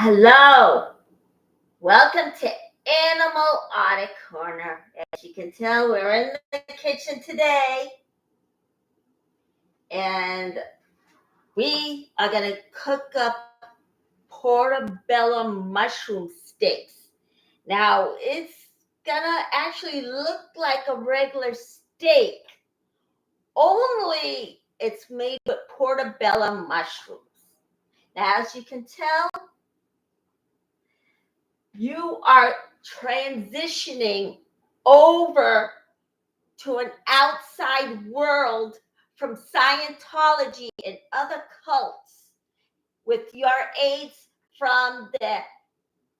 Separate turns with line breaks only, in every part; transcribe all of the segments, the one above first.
Hello, welcome to Animal Audit Corner. As you can tell, we're in the kitchen today, and we are going to cook up portobello mushroom steaks. Now, it's going to actually look like a regular steak, only it's made with portobello mushrooms. Now, as you can tell, you are transitioning over to an outside world from Scientology and other cults with your aids from the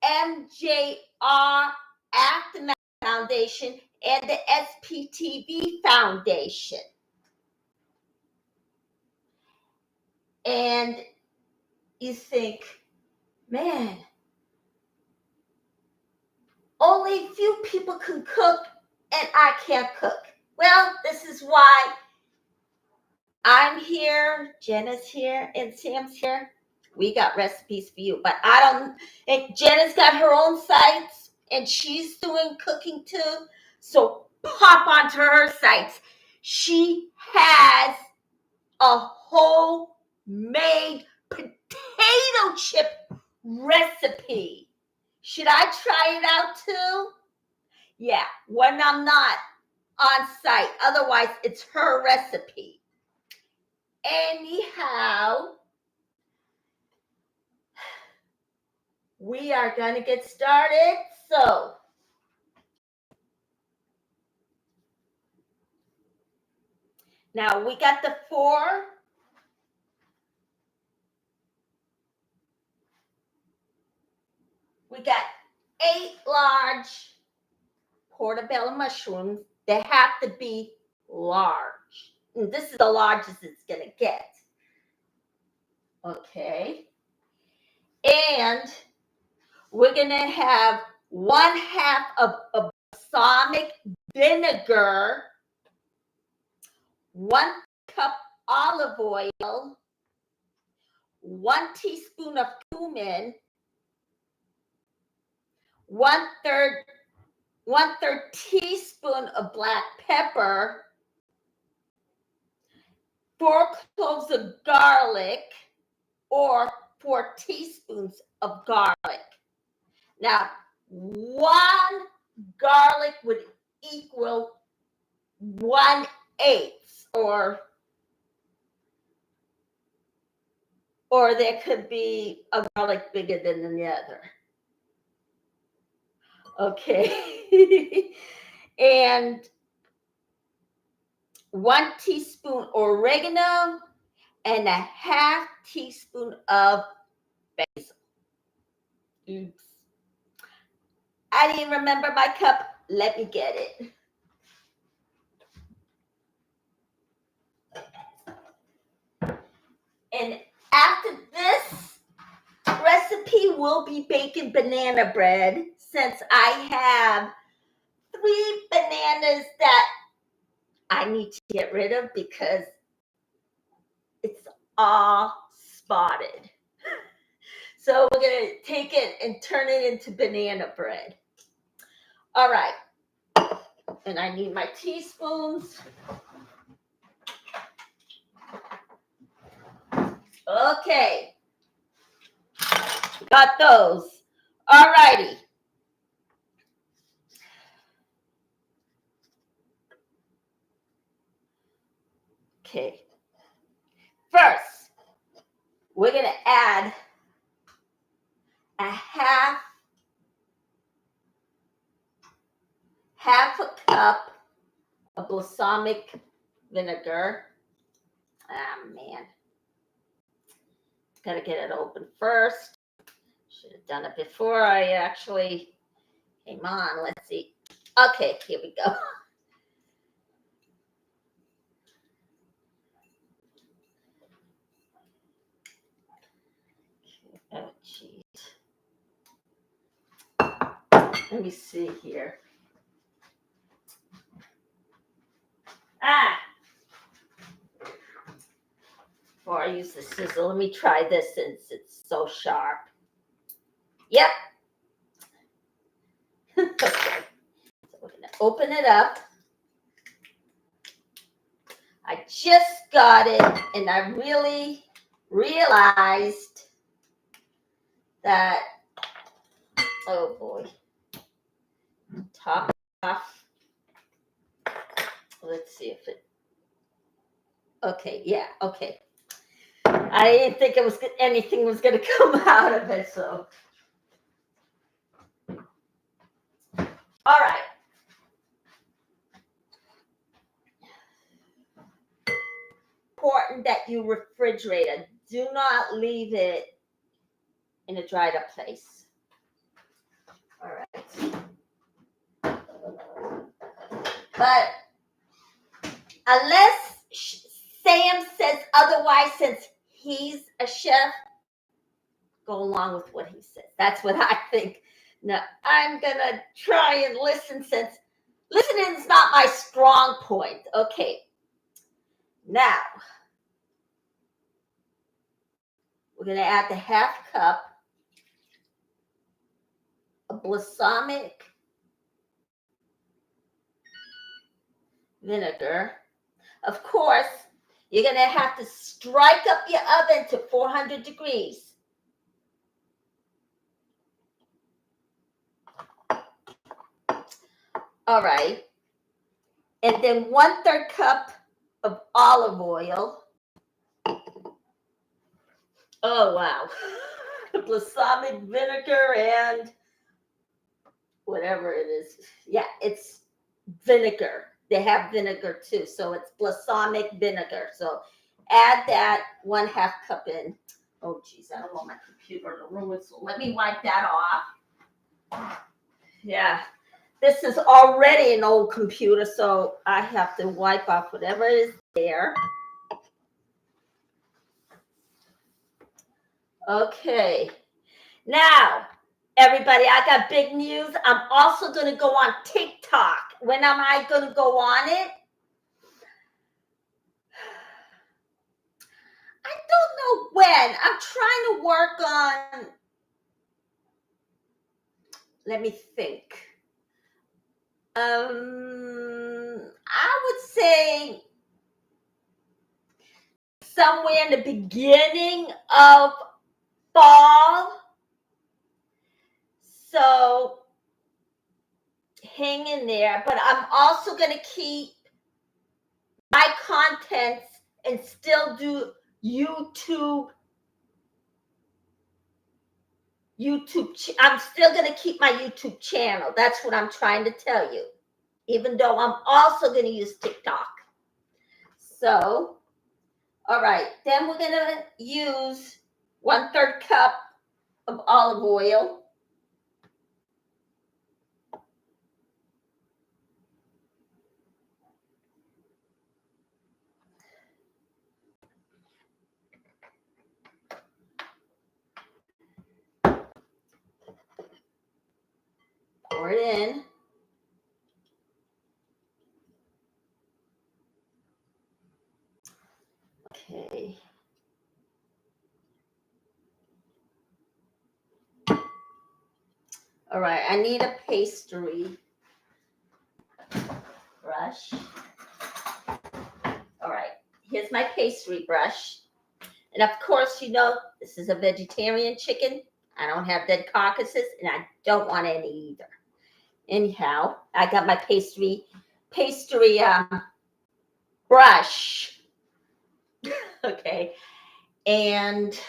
MJR Aftermath Foundation and the SPTV Foundation. And you think, man, only few people can cook and I can't cook. Well, this is why I'm here, Jenna's here, and Sam's here. We got recipes for you, but Jenna's got her own sites and she's doing cooking too. So pop onto her sites. She has a homemade potato chip recipe. Should I try it out too? Yeah, when I'm not on site. Otherwise, it's her recipe. Anyhow, we are going to get started. So, now we got the 8 large portobello mushrooms. They have to be large. And this is the largest it's going to get. Okay. And we're going to have 1/2 of a balsamic vinegar, 1 cup olive oil, 1 teaspoon of cumin, 1/3 teaspoon of black pepper, 4 cloves of garlic, or 4 teaspoons of garlic. Now, 1 garlic would equal 1/8, or there could be a garlic bigger than the other. Okay. And 1 teaspoon oregano and 1/2 teaspoon of basil. Oops. I didn't remember my cup. Let me get it. And after this recipe, we'll be baking banana bread, since I have 3 bananas that I need to get rid of because it's all spotted. So we're going to take it and turn it into banana bread. All right. And I need my teaspoons. Okay. Got those. All righty. Okay. First, we're going to add a half a cup of balsamic vinegar. Ah, man. Got to get it open first. Should have done it before I actually came on. Let's see. Okay, here we go. Oh, jeez. Let me see here. Before I use the sizzle, let me try this since it's so sharp. Yep. Okay. So we're going to open it up. I just got it, and I really realized that, oh boy, top off. Let's see if it, okay, yeah, okay. I didn't think it was anything was going to come out of it, so. All right. Important that you refrigerate it. Do not leave it in a dried up place. All right. But unless Sam says otherwise, since he's a chef, go along with what he says. That's what I think. Now, I'm going to try and listen, since listening is not my strong point. Okay. Now, we're going to add the half cup of balsamic vinegar. Of course, you're going to have to strike up your oven to 400 degrees. All right. And then 1/3 cup of olive oil. Oh, wow. Balsamic vinegar and whatever it is. Yeah, it's vinegar. They have vinegar too. So it's balsamic vinegar. So add that 1/2 cup in. Oh, geez, I don't want my computer to ruin. So let me wipe that off. Yeah, this is already an old computer, so I have to wipe off whatever is there. Okay. Now, everybody, I got big news. I'm also going to go on TikTok. When am I going to go on it? I don't know when. I'm trying to work on, let me think. I would say somewhere in the beginning of fall. So hang in there. But I'm also going to keep my contents and still do YouTube. I'm still going to keep my YouTube channel. That's what I'm trying to tell you. Even though I'm also going to use TikTok. So, all right. Then we're going to use 1/3 cup of olive oil. Pour it in. Okay. All right, I need a pastry brush. All right, here's my pastry brush. And of course, you know, this is a vegetarian chicken. I don't have dead carcasses, and I don't want any either. Anyhow, I got my pastry brush. Okay, and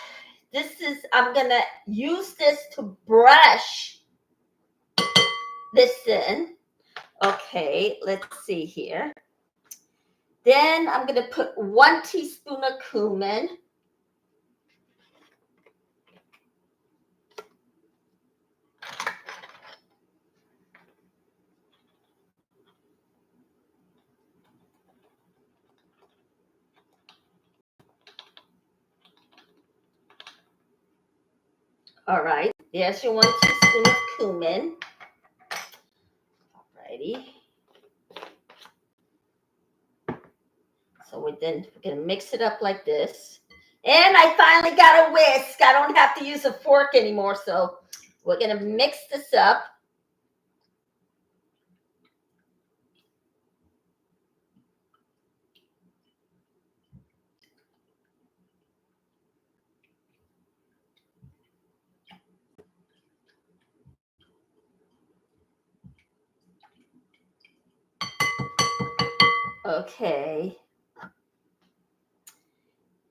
I'm gonna use this to brush this in. Okay, let's see here. Then I'm gonna put 1 teaspoon of cumin. All right, there's your 1 teaspoon of cumin. All righty. So we're gonna mix it up like this. And I finally got a whisk. I don't have to use a fork anymore. So We're going to mix this up. Okay.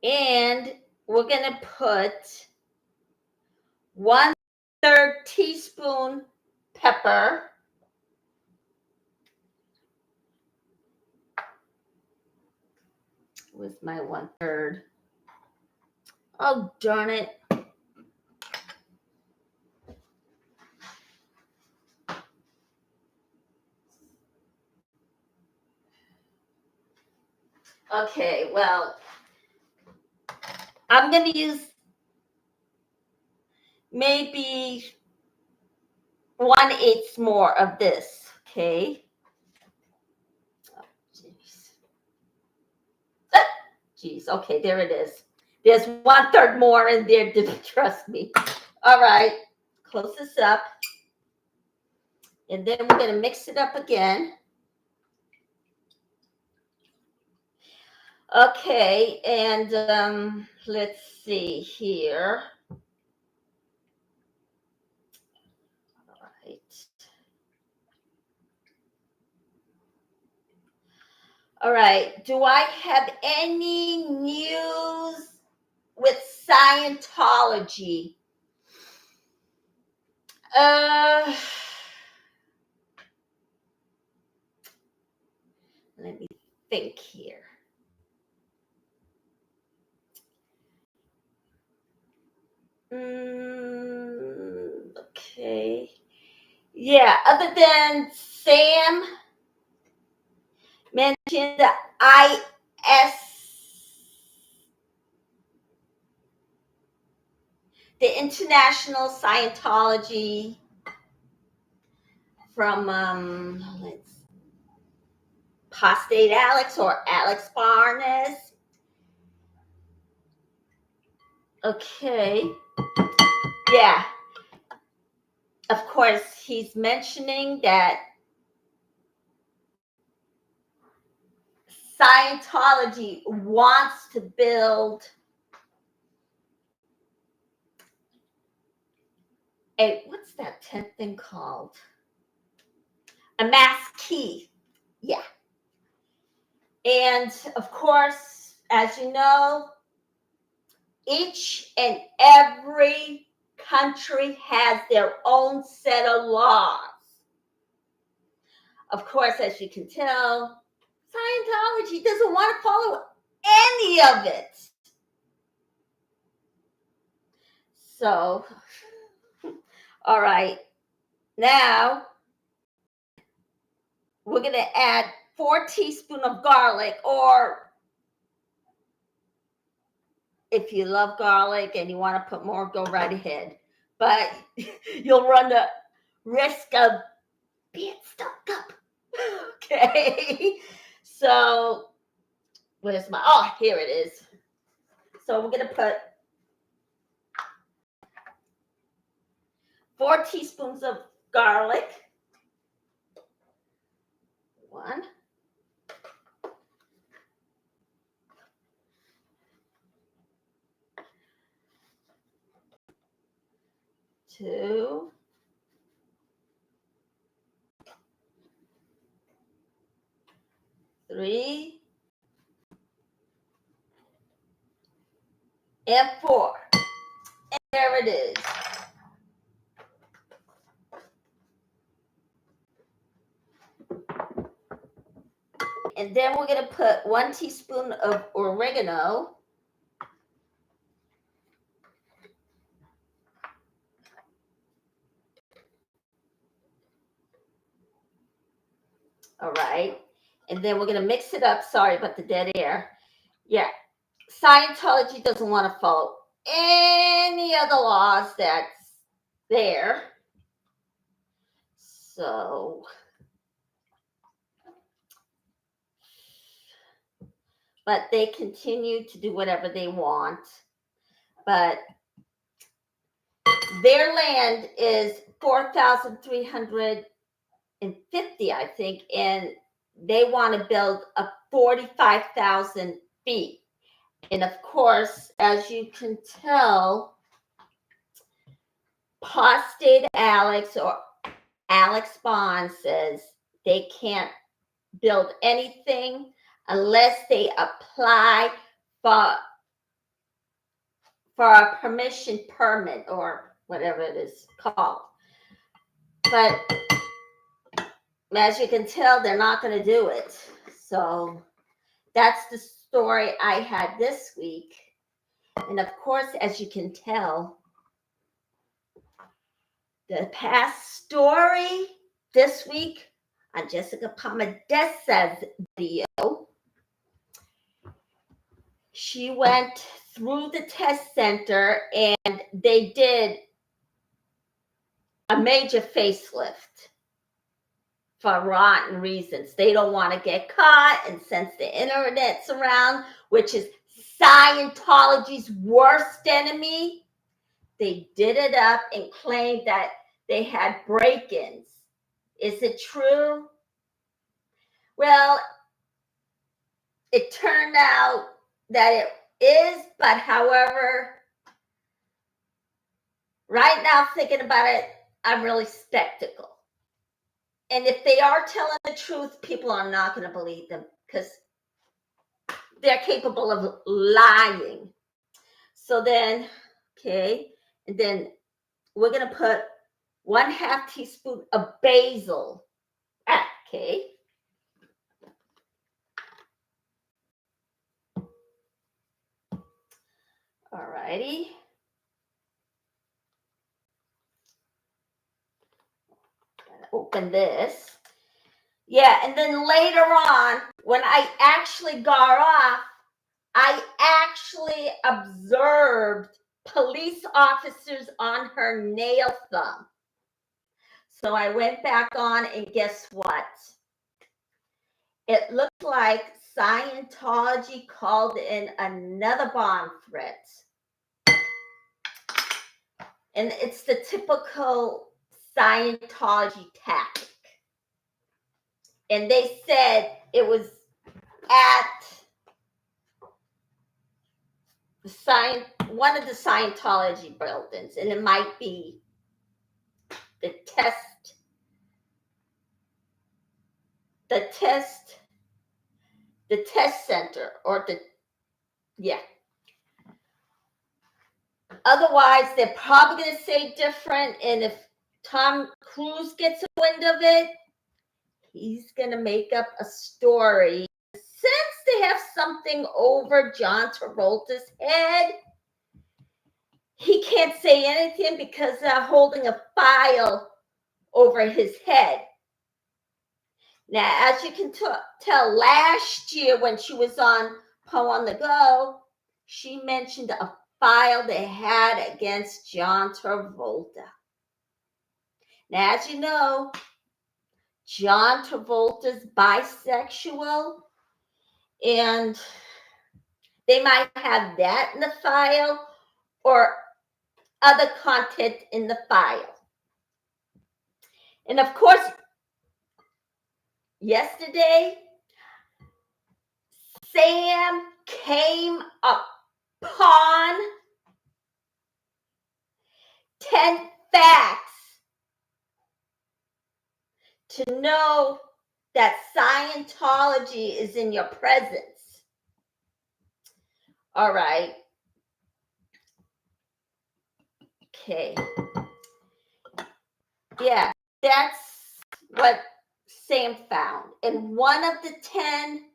And we're going to put 1/3 teaspoon pepper. With my 1/3. Oh, darn it. Okay, well, I'm going to use maybe 1/8 more of this. Okay. Oh, jeez. Okay, there it is. There's 1/3 more in there. Didn't trust me. All right. Close this up. And then we're going to mix it up again. Okay, and let's see here. All right. All right. Do I have any news with Scientology? Let me think here. Okay. Yeah, other than Sam mentioned the the International Scientology from let's Postate Alex or Alex Barnes. Okay. Yeah. Of course, he's mentioning that Scientology wants to build what's that 10th thing called? A mass key. Yeah. And of course, as you know, each and every country has their own set of laws. Of course, as you can tell, Scientology doesn't want to follow any of it. So, all right. Now, we're going to add 4 teaspoons of garlic, or if you love garlic and you want to put more, go right ahead. But you'll run the risk of being stuck up. Okay. So, where's my, oh, here it is. So we're going to put 4 teaspoons of garlic. 1. 2. 3. And 4. And there it is. And then we're going to put 1 teaspoon of oregano. All right. And then we're going to mix it up. Sorry about the dead air. Yeah. Scientology doesn't want to follow any of the laws that's there. So, but they continue to do whatever they want. But their land is 4,350, I think, and they want to build a 45,000 feet. And of course, as you can tell, Postate Alex or Alex Bond says they can't build anything unless they apply for a permission permit or whatever it is called. But as you can tell, they're not going to do it. So that's the story I had this week. And of course, as you can tell, the past story this week on Jessica Pomadesa's video, she went through the test center and they did a major facelift for rotten reasons. They don't want to get caught, and since the internet's around, which is Scientology's worst enemy, they did it up and claimed that they had break-ins. Is it true? Well, it turned out that it is, but however, right now thinking about it, I'm really skeptical. And if they are telling the truth, people are not going to believe them because they're capable of lying. So then, okay, and then we're going to put 1/2 teaspoon of basil. Okay. All righty. Open this. Yeah, and then later on, when I actually got off, I actually observed police officers on her nail thumb. So I went back on, and guess what? It looked like Scientology called in another bomb threat. And it's the typical Scientology tactic. And they said it was at one of the Scientology buildings, and it might be the test center, or otherwise they're probably going to say different, and if Tom Cruise gets a wind of it, he's going to make up a story. Since they have something over John Travolta's head, he can't say anything because they're holding a file over his head. Now, as you can tell, last year when she was on Poe on the Go, she mentioned a file they had against John Travolta. Now, as you know, John Travolta's bisexual, and they might have that in the file or other content in the file. And of course, yesterday, Sam came upon 10 facts to know that Scientology is in your presence. All right. Okay. Yeah, that's what Sam found. And one of the 10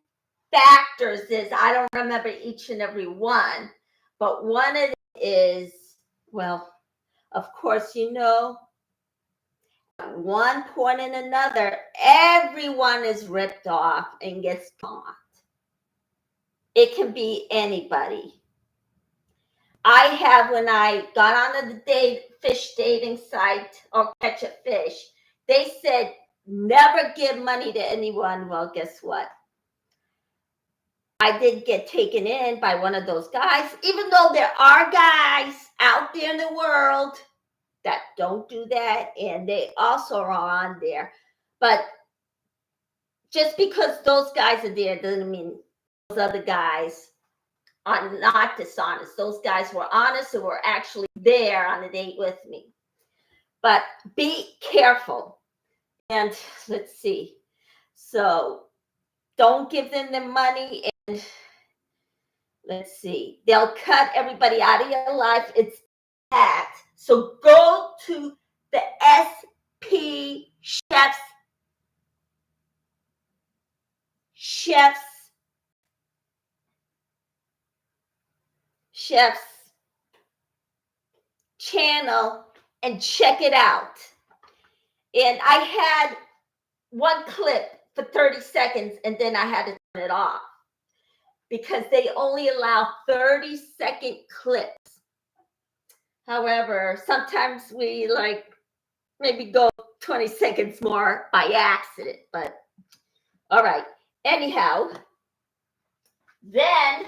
factors is, I don't remember each and every one, but one of it is, well, of course, you know, at one point and another, everyone is ripped off and gets caught. It can be anybody. I have, when I got on the fish dating site or Catch a Fish, they said never give money to anyone. Well, guess what? I did get taken in by one of those guys, even though there are guys out there in the world that don't do that, and they also are on there. But just because those guys are there doesn't mean those other guys are not dishonest. Those guys were honest and were actually there on a date with me. But be careful. And let's see. So don't give them the money, and let's see. They'll cut everybody out of your life. It's that. So go to the SP chef's channel and check it out. And I had one clip for 30 seconds and then I had to turn it off because they only allow 30-second clips. However, sometimes we maybe go 20 seconds more by accident, but all right. Anyhow, then,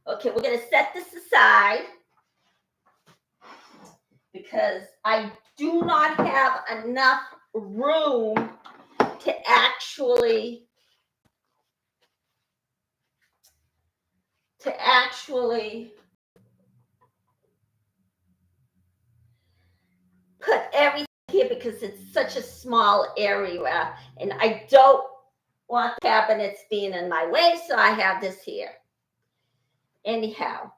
okay, we're going to set this aside because I do not have enough room to actually put everything here because it's such a small area and I don't want cabinets being in my way, so I have this here. Anyhow,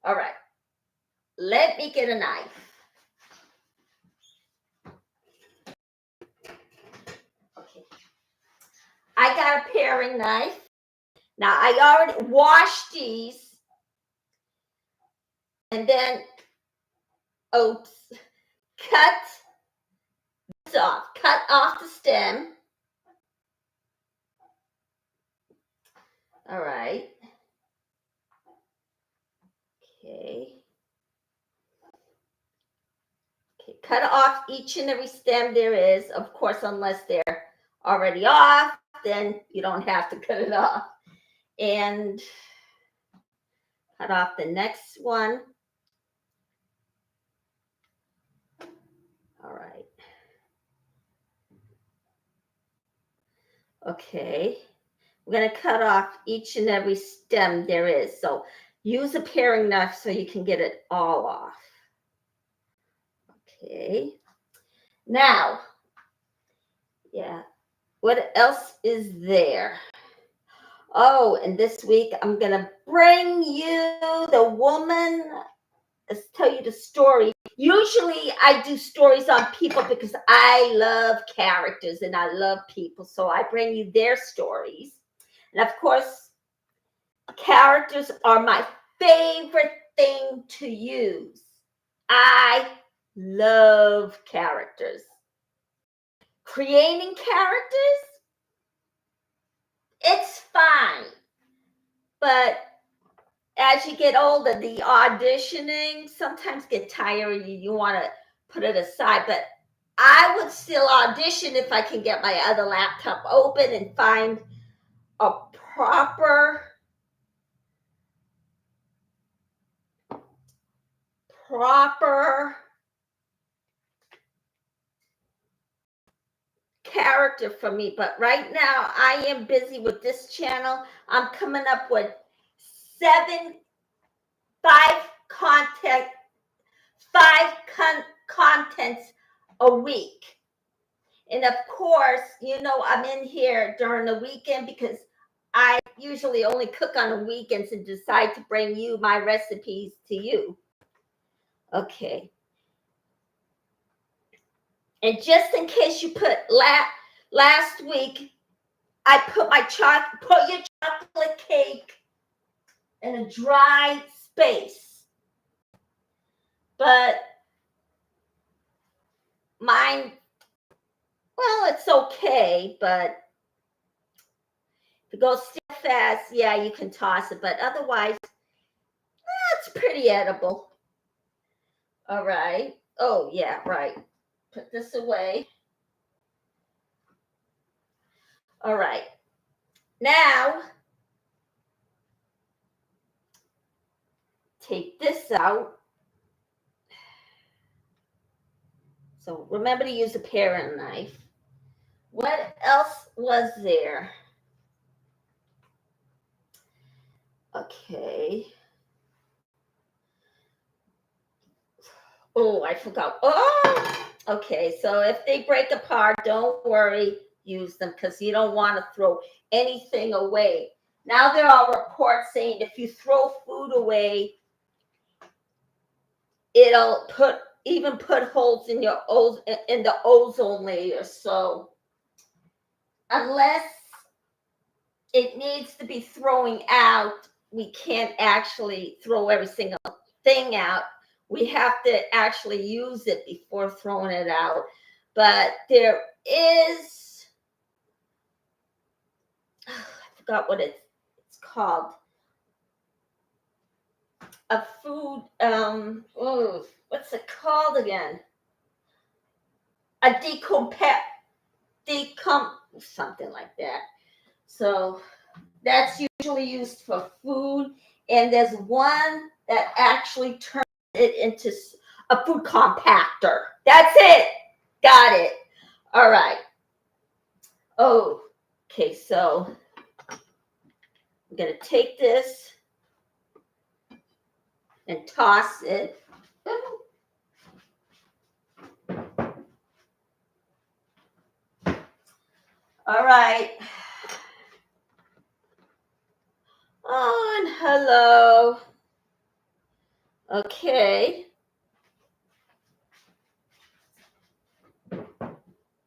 all right, let me get a knife. Okay, I got a paring knife. Now I already washed these and then, oops, cut off the stem. All right. Okay. Cut off each and every stem there is, of course, unless they're already off, then you don't have to cut it off. And cut off the next one. All right. Okay. We're going to cut off each and every stem there is. So use a paring knife so you can get it all off. Okay. Now, yeah, what else is there? Oh, and this week I'm going to bring you the woman, let's tell you the story. Usually I do stories on people because I love characters and I love people. So I bring you their stories. And of course, characters are my favorite thing to use. I love characters. Creating characters, it's fine. But as you get older, the auditioning sometimes get tiring. You want to put it aside. But I would still audition if I can get my other laptop open and find a proper character for me. But right now I am busy with this channel. I'm coming up with five contents a week. And of course, I'm in here during the weekend because I usually only cook on the weekends and decide to bring you my recipes to you. Okay. And just in case you put last week, I put your chocolate cake in a dry space. But mine, well, it's okay, but if it goes still fast, yeah, you can toss it. But otherwise, it's pretty edible. All right. Oh, yeah, right. Put this away. All right. Now, take this out. So remember to use a paring knife. What else was there? Okay. Oh, I forgot. Oh, okay. So if they break apart, don't worry. Use them because you don't want to throw anything away. Now there are reports saying if you throw food away, it'll put holes in your in the ozone layer. So unless it needs to be throwing out, we can't actually throw every single thing out. We have to actually use it before throwing it out. But there is, I forgot what it's called. A food, what's it called again? A something like that. So that's usually used for food. And there's one that actually turns it into a food compactor. That's it. Got it. All right. Oh, okay. So I'm going to take this and toss it. All right. Oh, and hello. Okay.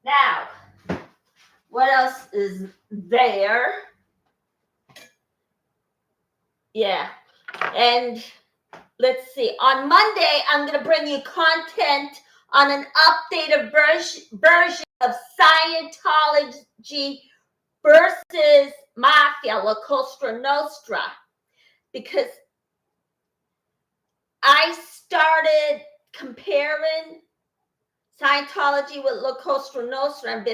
Now, what else is there? Yeah. And let's see. On Monday, I'm going to bring you content on an updated version of Scientology versus Mafia, La Cosa Nostra, because I started comparing Scientology with La Cosa Nostra, and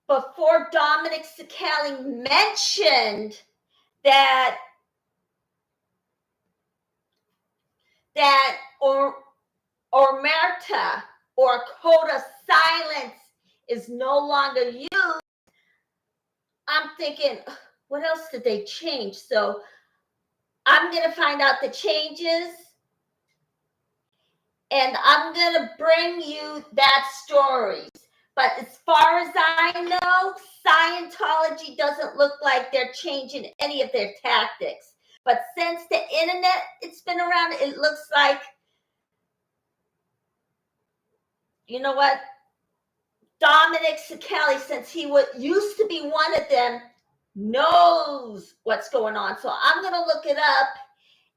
before Dominic Sicali mentioned that Omerta or code of silence is no longer used, I'm thinking, what else did they change? So I'm going to find out the changes, and I'm going to bring you that stories. But as far as I know, Scientology doesn't look like they're changing any of their tactics. But since the internet, it's been around, it looks like, you know what? Dominic Sicali, since he used to be one of them, knows what's going on. So I'm going to look it up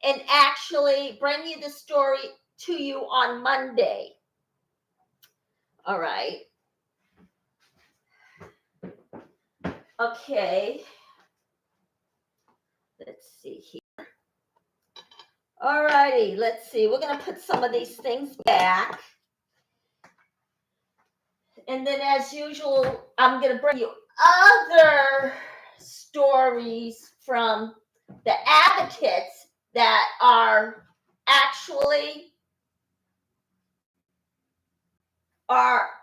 and actually bring you the story to you on Monday. All right. Okay. Let's see here. All righty. Let's see. We're going to put some of these things back. And then, as usual, I'm going to bring you other stories from the advocates that are actually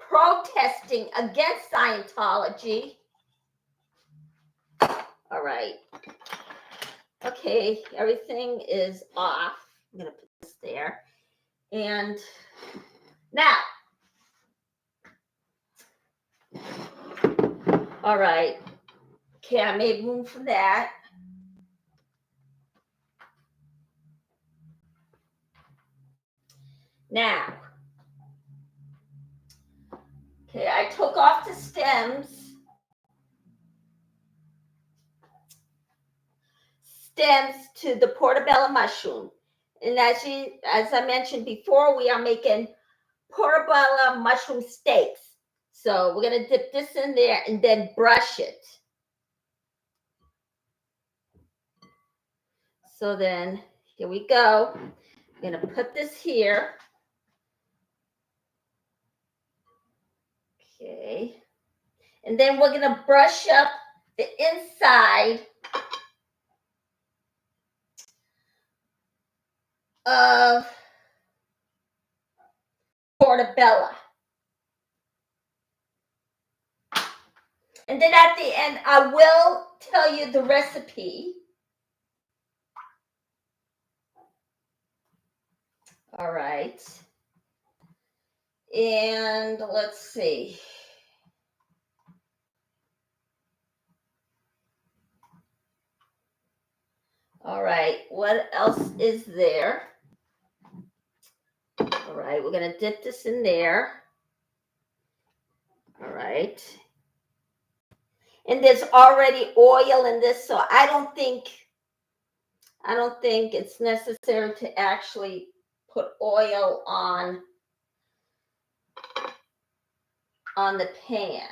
protesting against Scientology. All right. Okay, everything is off. I'm going to put this there. And now, all right. Okay, I made room for that. Now, okay, I took off the stems to the portobello mushroom. And as I mentioned before, we are making portobello mushroom steaks. So we're going to dip this in there and then brush it. So then, here we go. I'm going to put this here. Okay. And then we're going to brush up the inside of portobello. And then at the end, I will tell you the recipe. All right. And let's see. All right, what else is there? All right, we're going to dip this in there. All right. And there's already oil in this, so I don't think it's necessary to actually put oil on the pan.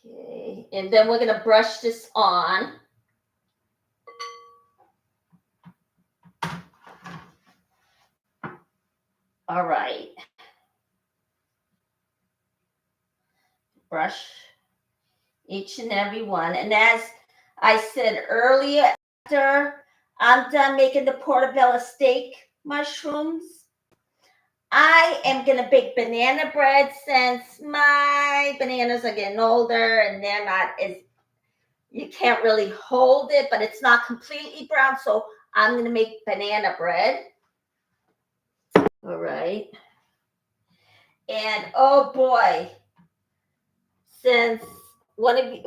Okay, and then we're going to brush this on. All right. Brush each and every one. And as I said earlier, after I'm done making the portobello steak mushrooms, I am going to bake banana bread since my bananas are getting older and they're not as, you can't really hold it, but it's not completely brown. So I'm going to make banana bread. All right. And oh boy, since one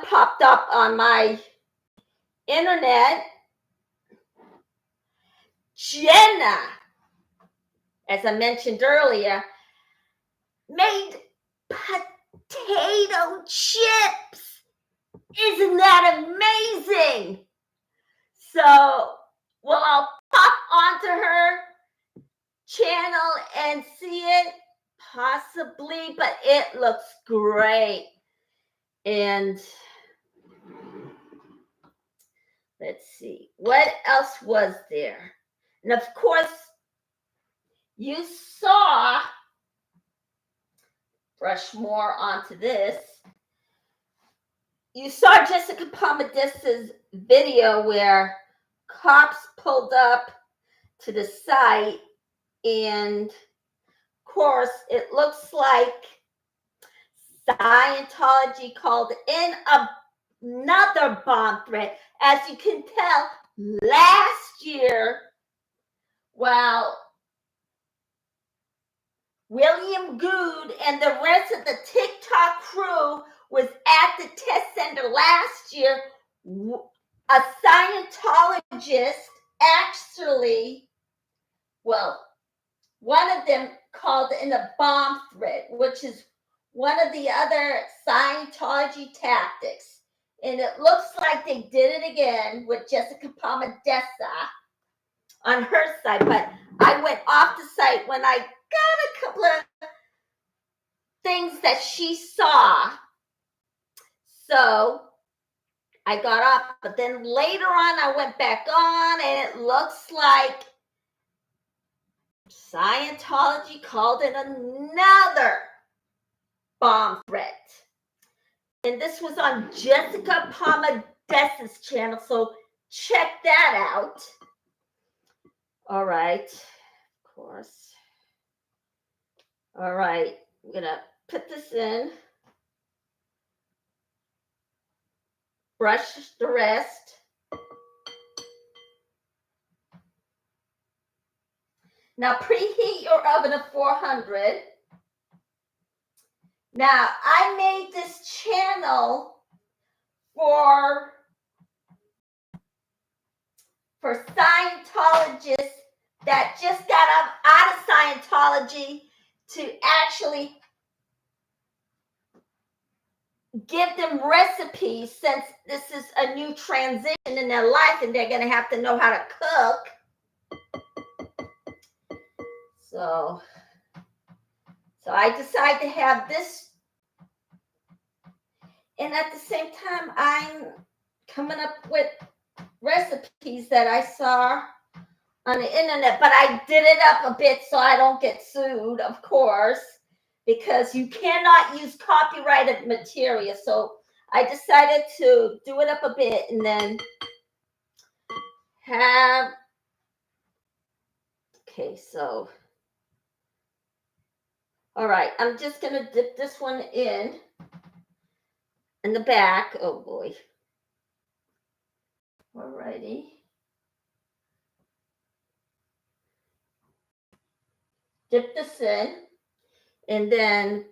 popped up on my internet, Jenna, as I mentioned earlier, made potato chips. Isn't that amazing? So, well, I'll pop onto her channel and see it, possibly, but it looks great. And let's see, what else was there? And of course, you saw, brush more onto this, you saw Jessica Pomadis's video where cops pulled up to the site, and of course, it looks like Scientology called in another bomb threat. As you can tell, last year, well, William Good and the rest of the TikTok crew was at the test center last year. A Scientologist actually, well, one of them called in a bomb threat, which is one of the other Scientology tactics. And it looks like they did it again with Jessica Pomadessa on her site. But I went off the site when I got a couple of things that she saw. So I got off, but then later on I went back on, and it looks like Scientology called in another bomb threat. And this was on Jessica Pomadessa's channel, so check that out. All right, of course. All right, I'm gonna put this in. Brush the rest. Now preheat your oven to 400. Now I made this channel for Scientologists that just got out of Scientology to actually give them recipes, since this is a new transition in their life and they're going to have to know how to cook. So I decided to have this. And at the same time, I'm coming up with recipes that I saw on the internet, but I did it up a bit so I don't get sued, of course, because you cannot use copyrighted material. So I decided to do it up a bit and then have Okay, so, all right, I'm just going to dip this one in the back. Oh boy. All righty. Dip this in, and then,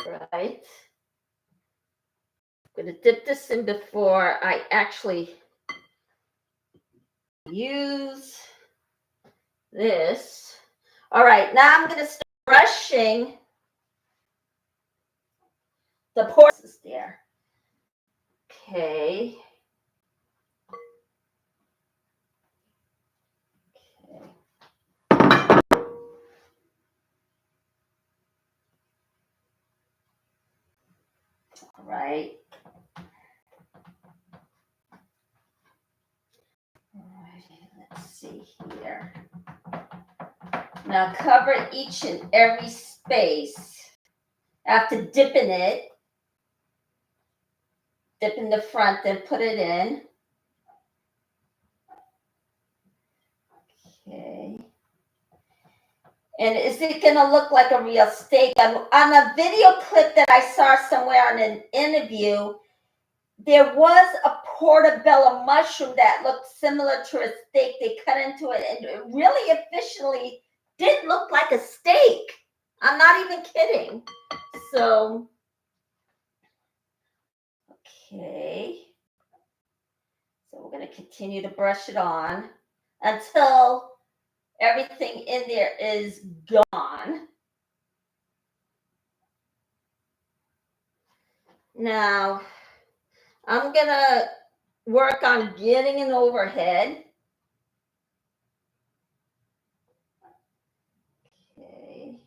right, I'm going to dip this in before I actually use this. All right, now I'm going to start brushing the pores there. Okay. All right. All right, let's see here. Now cover each and every space. After dipping it, dip in the front, then put it in. Okay. And is it going to look like a real steak? On a video clip that I saw somewhere in an interview, there was a portobello mushroom that looked similar to a steak. They cut into it, and it really efficiently did look like a steak. I'm not even kidding. So, okay. So we're going to continue to brush it on until everything in there is gone. Now, I'm going to work on getting an overhead. Okay.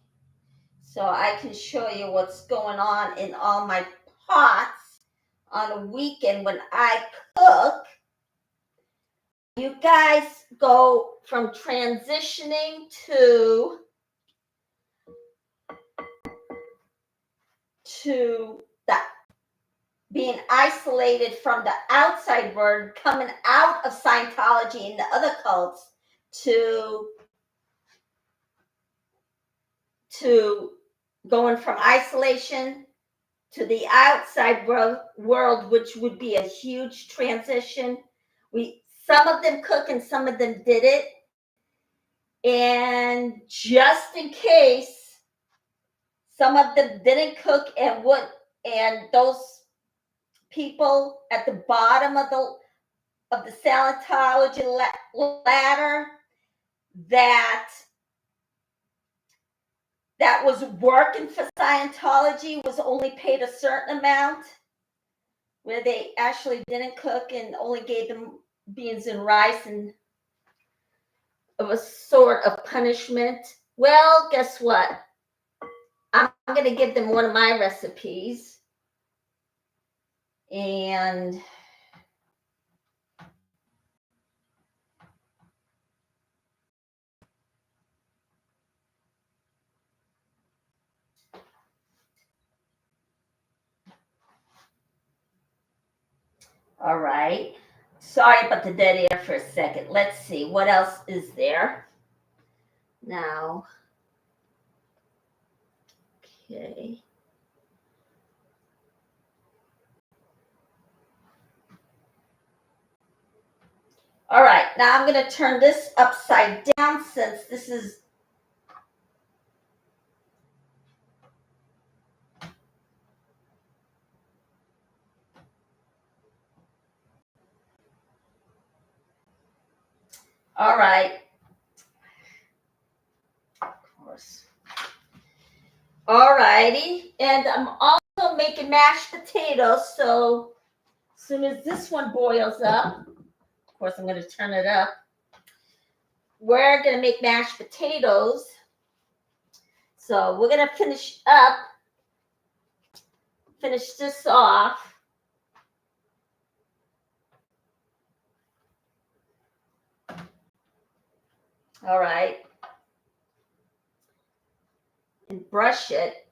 So I can show you what's going on in all my pots on a weekend when I cook. You guys go from transitioning to that being isolated from the outside world, coming out of Scientology and the other cults to going from isolation to the outside world, which would be a huge transition. Some of them cook and some of them did it. And just in case some of them didn't cook and those people at the bottom of the Scientology ladder that was working for Scientology was only paid a certain amount, where they actually didn't cook and only gave them beans and rice, and it was sort of punishment. Well, guess what? I'm going to give them one of my recipes. And all right. Sorry about the dead air for a second. Let's see. What else is there? Now, okay. All right. Now I'm going to turn this upside down since this is all right. Of course. All righty. And I'm also making mashed potatoes. So as soon as this one boils up, of course, I'm going to turn it up. We're going to make mashed potatoes. So we're going to finish this off. All right. And brush it.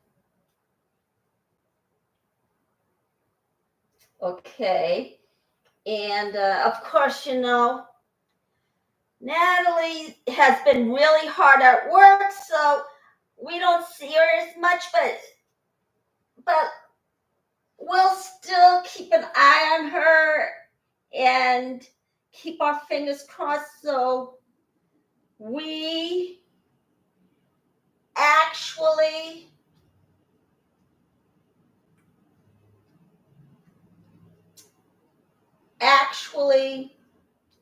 Okay. And of course, Natalie has been really hard at work, so we don't see her as much, but we'll still keep an eye on her and keep our fingers crossed. So we actually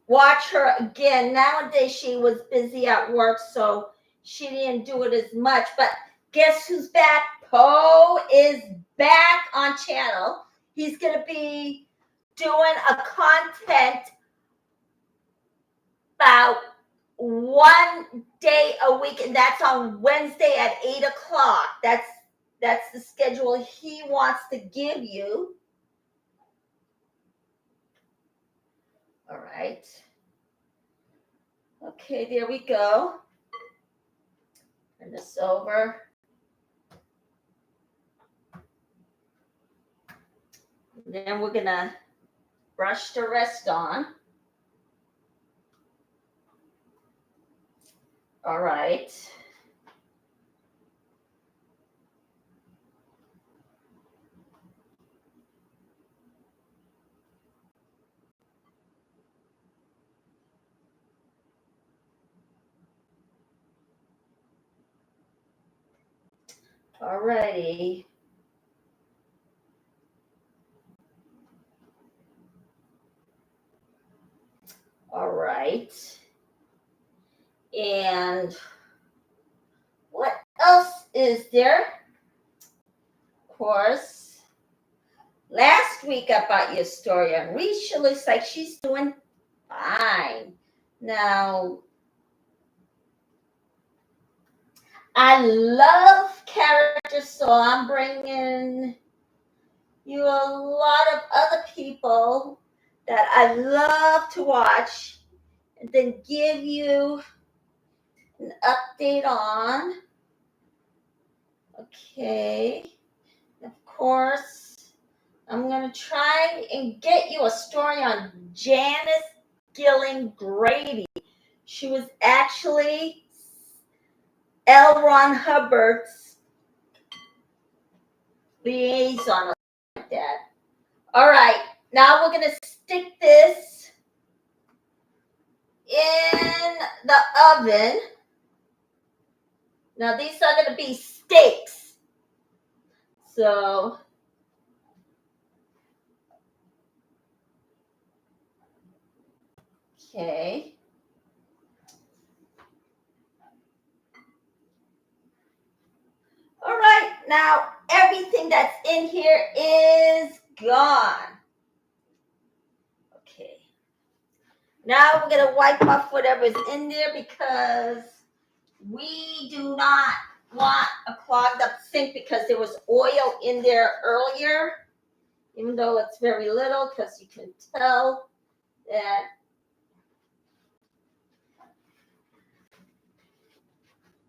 watch her again. Nowadays she was busy at work, so she didn't do it as much. But guess who's back? Poe is back on channel. He's going to be doing a content about one day a week, and that's on Wednesday at 8 o'clock. That's the schedule he wants to give you. All right. Okay, there we go. Turn this over. Then we're gonna brush the rest on. All right. All righty. All right. And what else is there? Of course, last week I brought you a story on Risha. Looks like she's doing fine. Now, I love characters, so I'm bringing you a lot of other people that I love to watch and then give you an update on. Okay. Of course, I'm going to try and get you a story on Janice Gilling Grady. She was actually L. Ron Hubbard's liaison, like that. All right, now we're going to stick this in the oven. Now these are going to be steaks. So okay. All right, now everything that's in here is gone. Okay. Now we're going to wipe off whatever's in there because we do not want a clogged up sink because there was oil in there earlier, even though it's very little because you can tell that.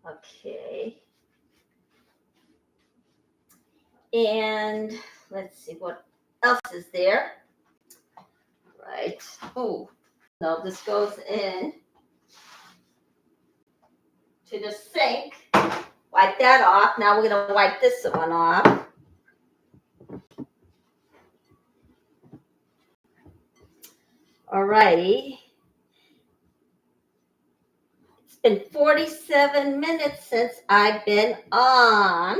Okay. And let's see what else is there. Right. Oh, no, this goes in to the sink. Wipe that off. Now we're going to wipe this one off. All righty. It's been 47 minutes since I've been on.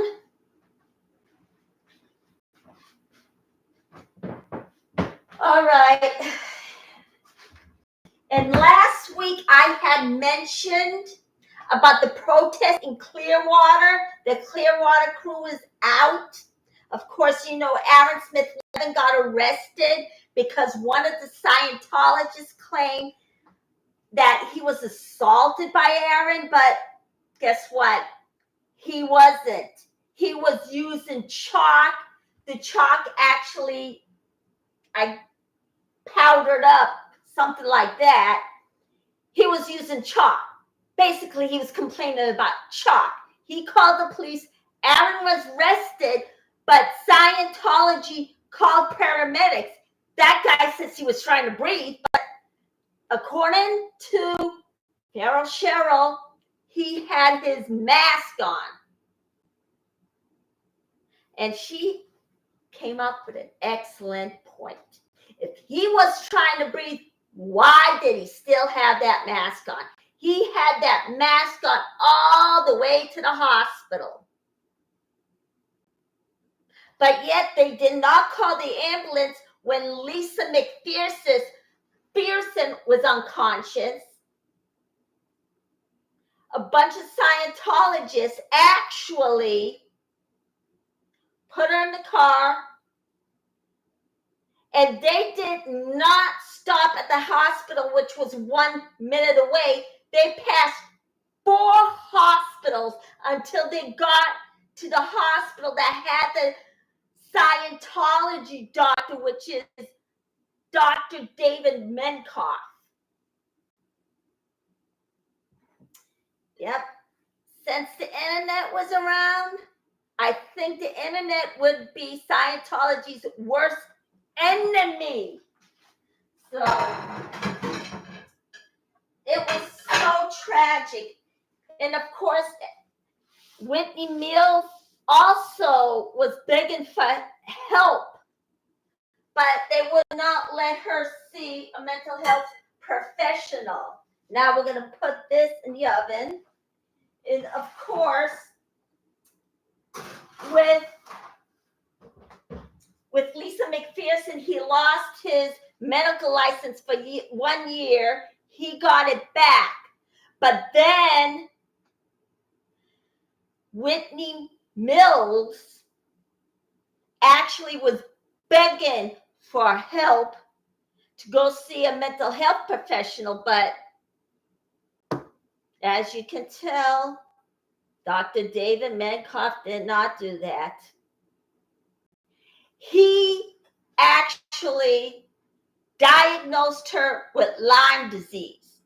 All right. And last week I had mentioned about the protest in Clearwater. The Clearwater crew is out. Of course, you know, Aaron Smith Levin got arrested because one of the Scientologists claimed that he was assaulted by Aaron, but guess what? He wasn't. He was using chalk. The chalk actually, I powdered up, something like that. He was using chalk. Basically, he was complaining about chalk. He called the police. Aaron was arrested, but Scientology called paramedics. That guy says he was trying to breathe, but according to Pharaoh Cheryl, he had his mask on. And she came up with an excellent point. If he was trying to breathe, why did he still have that mask on? He had that mask on all the way to the hospital. But yet they did not call the ambulance when Lisa McPherson was unconscious. A bunch of Scientologists actually put her in the car, and they did not stop at the hospital, which was 1 minute away. They passed 4 hospitals until they got to the hospital that had the Scientology doctor, which is Dr. David Menkoff. Yep. Since the internet was around, I think the internet would be Scientology's worst enemy. So it was so tragic. And of course, Whitney Mills also was begging for help, but they would not let her see a mental health professional. Now we're going to put this in the oven. And of course, with Lisa McPherson, he lost his medical license for 1 year. He got it back. But then Whitney Mills actually was begging for help to go see a mental health professional. But as you can tell, Dr. David Menkoff did not do that. He actually diagnosed her with Lyme disease.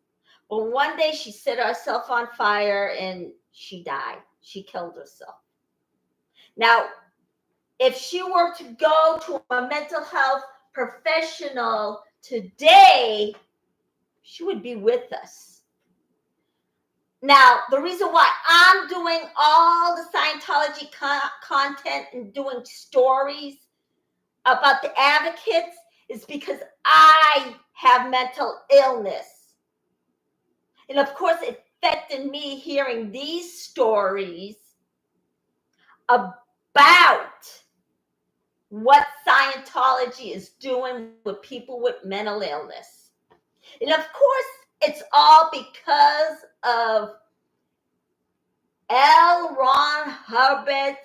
But one day she set herself on fire and she died. She killed herself. Now, if she were to go to a mental health professional today, she would be with us. Now, the reason why I'm doing all the Scientology content and doing stories about the advocates is because I have mental illness. And of course, it affected me hearing these stories about what Scientology is doing with people with mental illness. And of course, it's all because of L. Ron Hubbard's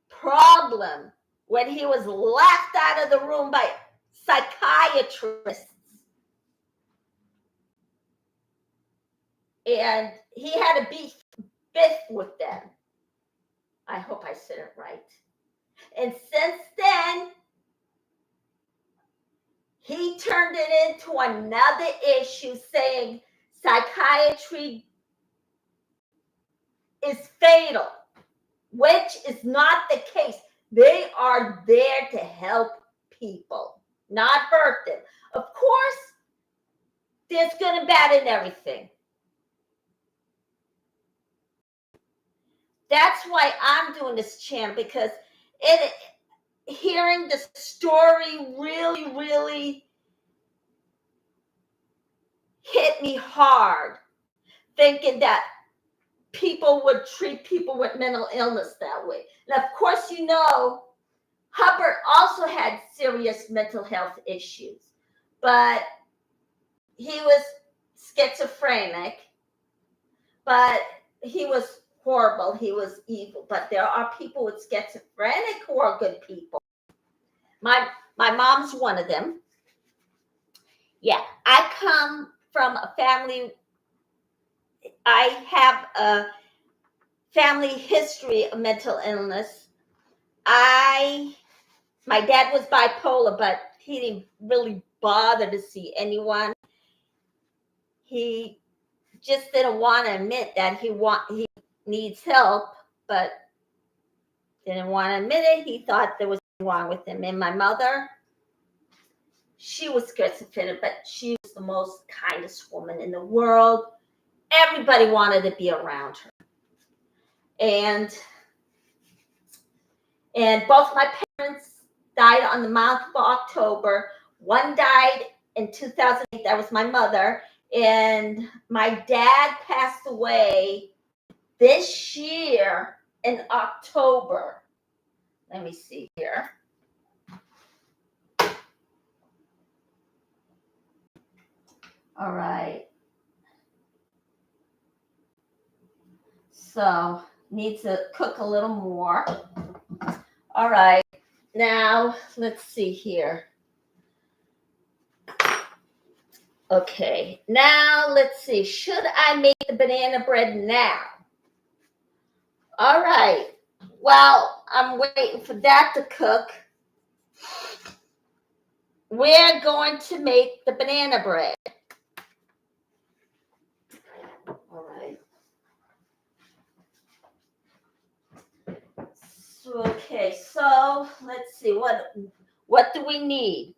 problem when he was left out of the room by psychiatrists. And he had to be fifth with them. I hope I said it right. And since then, he turned it into another issue saying psychiatry is fatal, which is not the case. They are there to help people, not hurt them. Of course, there's good and bad in everything. That's why I'm doing this channel, because hearing the story really hit me hard, thinking that people would treat people with mental illness that way. And of course, you know, Hubbard also had serious mental health issues, but he was schizophrenic, but he was horrible. He was evil. But there are people with schizophrenic who are good people. My mom's one of them. Yeah, I come from a family. I have a family history of mental illness. My dad was bipolar, but he didn't really bother to see anyone. He just didn't want to admit that he needs help, but didn't want to admit it. He thought there was something wrong with him. And my mother, she was schizophrenic, but she was the most kindest woman in the world. Everybody wanted to be around her. And both my parents died on the month of October. One died in 2008. That was my mother. And my dad passed away this year in October. Let me see here. All right. So, need to cook a little more. All right. Now, let's see here. Okay. Now, let's see. Should I make the banana bread now? All right. Well, I'm waiting for that to cook. We're going to make the banana bread. All right. So, okay, so let's see. What do we need?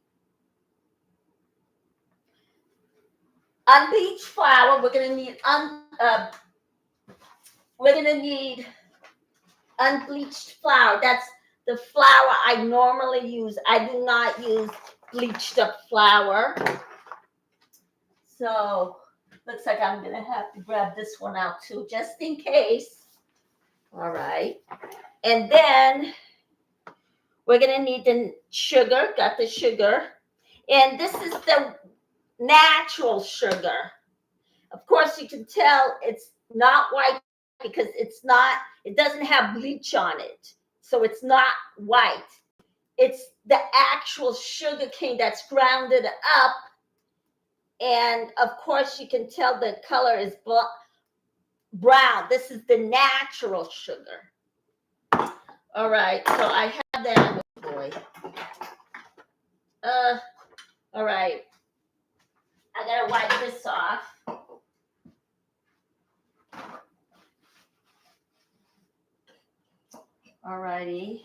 Unbleached flour. We're gonna need unbleached flour. That's the flour I normally use. I do not use bleached up flour. So looks like I'm gonna have to grab this one out too, just in case. All right. And then we're gonna need the sugar. Got the sugar. And this is the natural sugar. Of course, you can tell it's not white because it doesn't have bleach on it. So it's not white. It's the actual sugar cane that's grounded up. And of course, you can tell the color is brown. This is the natural sugar. All right, so I have that. Oh boy. All right. I gotta wipe this off. All righty.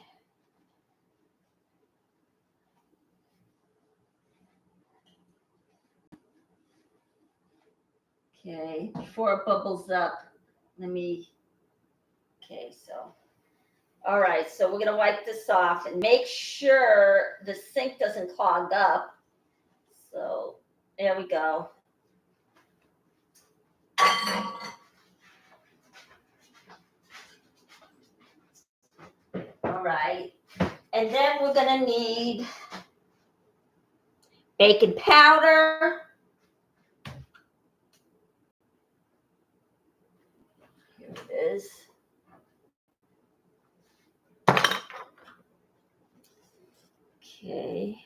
Okay, before it bubbles up, all right, so we're gonna wipe this off and make sure the sink doesn't clog up. So there we go. All right, and then we're gonna need baking powder. Here it is. Okay.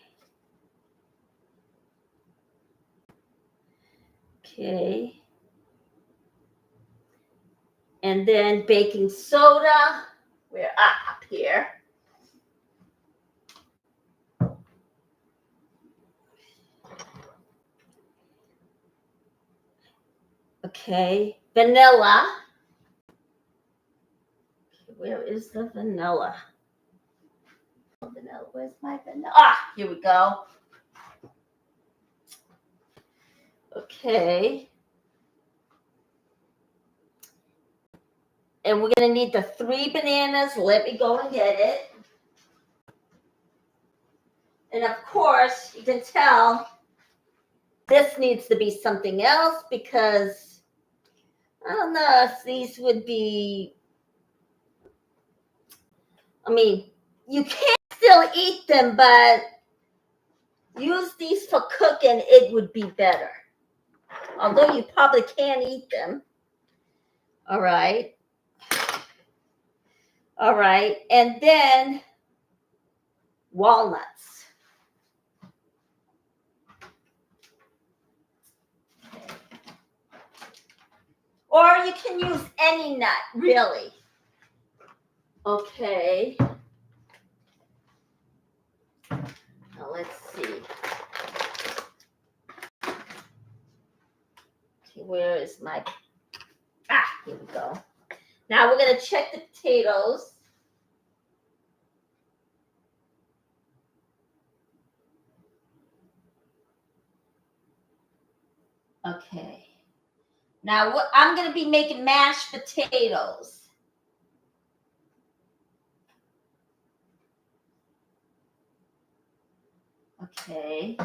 Okay. And then baking soda. We're up here. Okay. Vanilla. Where is the vanilla? Vanilla, where's my vanilla? Ah, here we go. Okay. And we're going to need the 3 bananas. Let me go and get it. And of course, you can tell this needs to be something else because I don't know if these would be, I mean, you can still eat them, but use these for cooking, it would be better. Although you probably can eat them. All right. All right. And then walnuts. Or you can use any nut, really. Okay. Now let's see. Okay, where is my... here we go. Now we're going to check the potatoes. Okay. Now I'm going to be making mashed potatoes. Okay.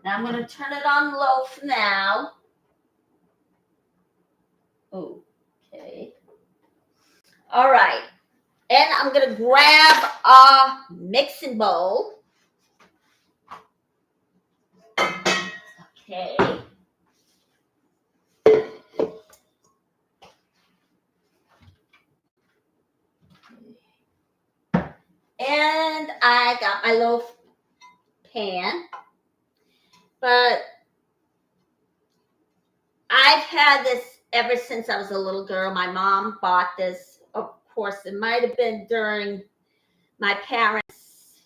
Now I'm going to turn it on low for now. Okay. All right. And I'm going to grab a mixing bowl. Okay. And I got my loaf pan. But I've had this ever since I was a little girl. My mom bought this. Of course, it might have been during my parents'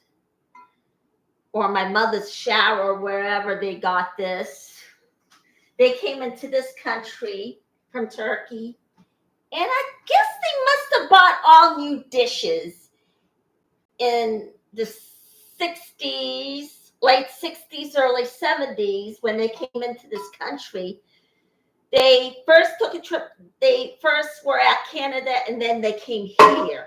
or my mother's shower, wherever they got this. They came into this country from Turkey. And I guess they must have bought all new dishes in the 60s, late 60s, early 70s when they came into this country. They first took a trip. They first were at Canada and then they came here.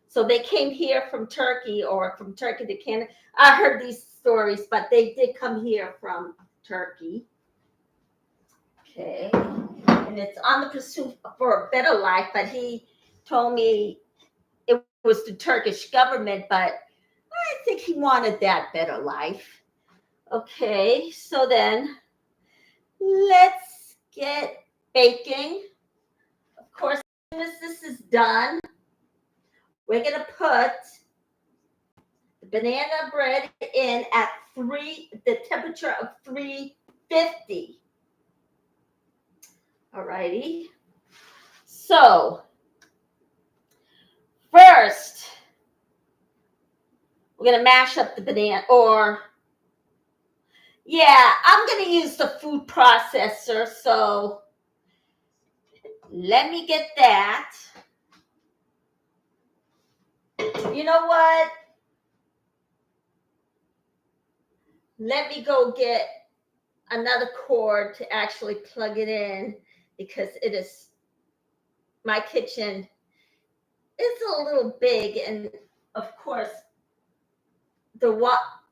So they came here from Turkey or from Turkey to Canada. I heard these stories, but they did come here from Turkey. Okay. And it's on the pursuit for a better life, but he told me it was the Turkish government, but I think he wanted that better life. Okay, so then let's get baking. Of course, as soon as this is done, we're going to put the banana bread in at the temperature of 350. Alrighty. So, first, we're going to mash up the banana, I'm going to use the food processor, so let me get that. You know what? Let me go get another cord to actually plug it in because my kitchen is a little big, and of course the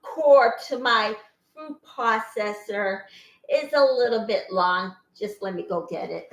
cord to my food processor is a little bit long. Just let me go get it.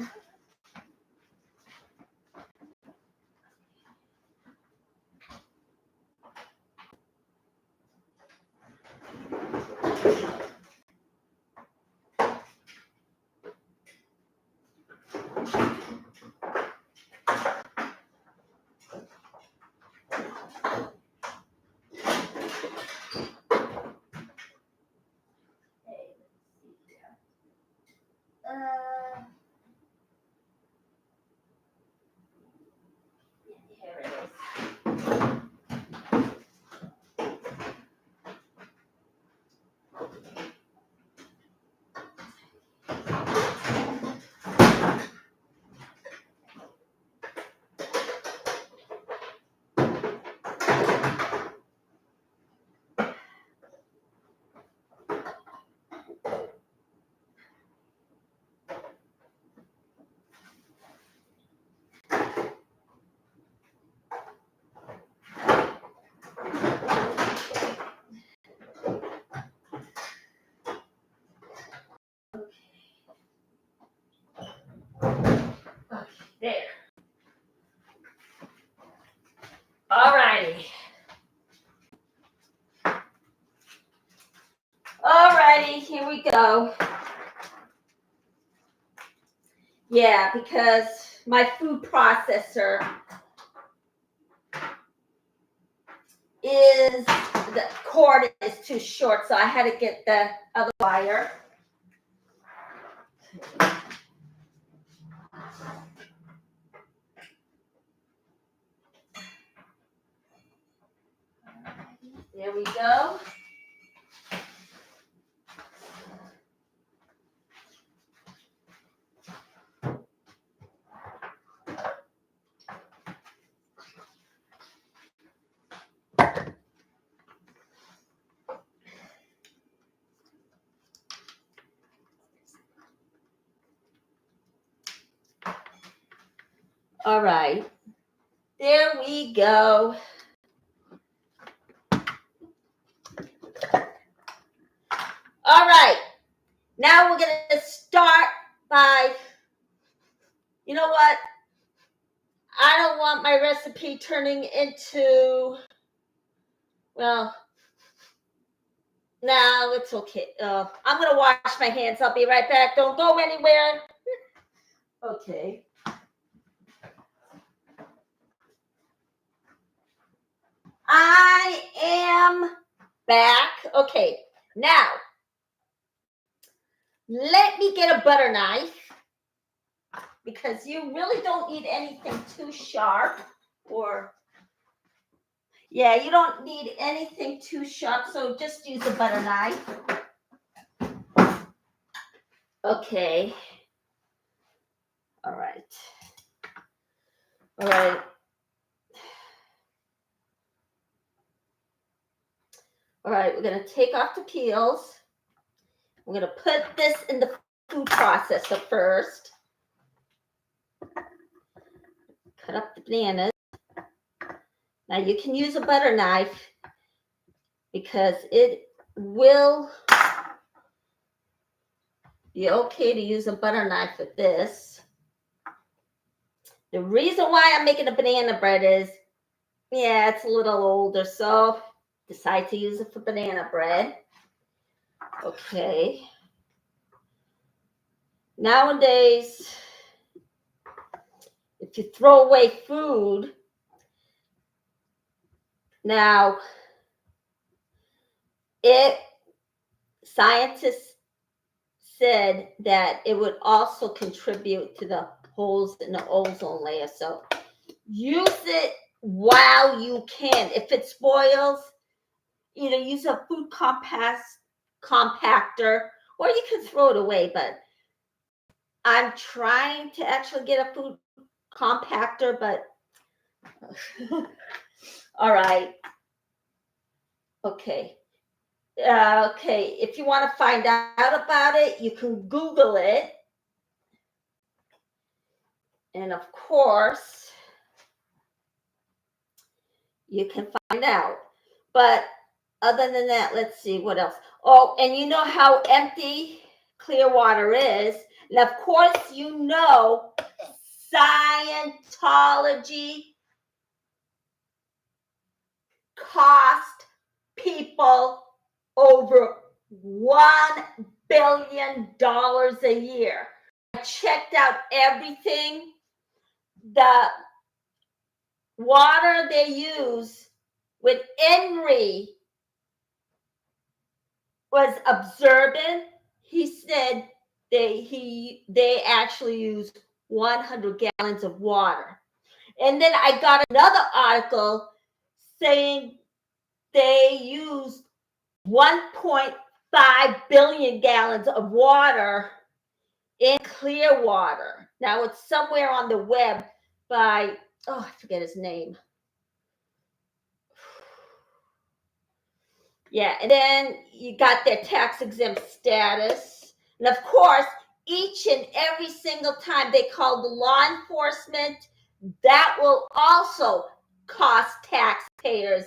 Here it is. There. All righty. Alrighty, here we go. Yeah, because my food processor the cord is too short, so I had to get the other wire. There we go. All right. There we go. All right. Now we're going to start by, you know what? I don't want my recipe turning into, well, no, it's okay. I'm going to wash my hands. I'll be right back. Don't go anywhere. Okay. I am back. Okay. Now, let me get a butter knife because you really don't need anything too sharp or, yeah, you don't need anything too sharp. So just use a butter knife. Okay. All right. All right. All right, we're going to take off the peels. We're going to put this in the food processor first. Cut up the bananas. Now you can use a butter knife because it will be okay to use a butter knife with this. The reason why I'm making a banana bread is, yeah, it's a little older, so decide to use it for banana bread. Okay. Nowadays, if you throw away food, now scientists said that it would also contribute to the holes in the ozone layer. So use it while you can. If it spoils, either use a food compactor or you can throw it away. But I'm trying to actually get a food compactor, but all right. Okay. Okay, if you want to find out about it, you can Google it. And of course, you can find out. But other than that, let's see what else. Oh, and you know how empty clear water is. And of course, you know Scientology cost people over $1 billion a year. I checked out everything. The water they use with Henry was absorbent. He said they actually use 100 gallons of water. And then I got another article saying they used 1.5 billion gallons of water in clear water. Now it's somewhere on the web by, I forget his name. Yeah, and then you got their tax exempt status. And of course, each and every single time they call the law enforcement, that will also cost taxpayers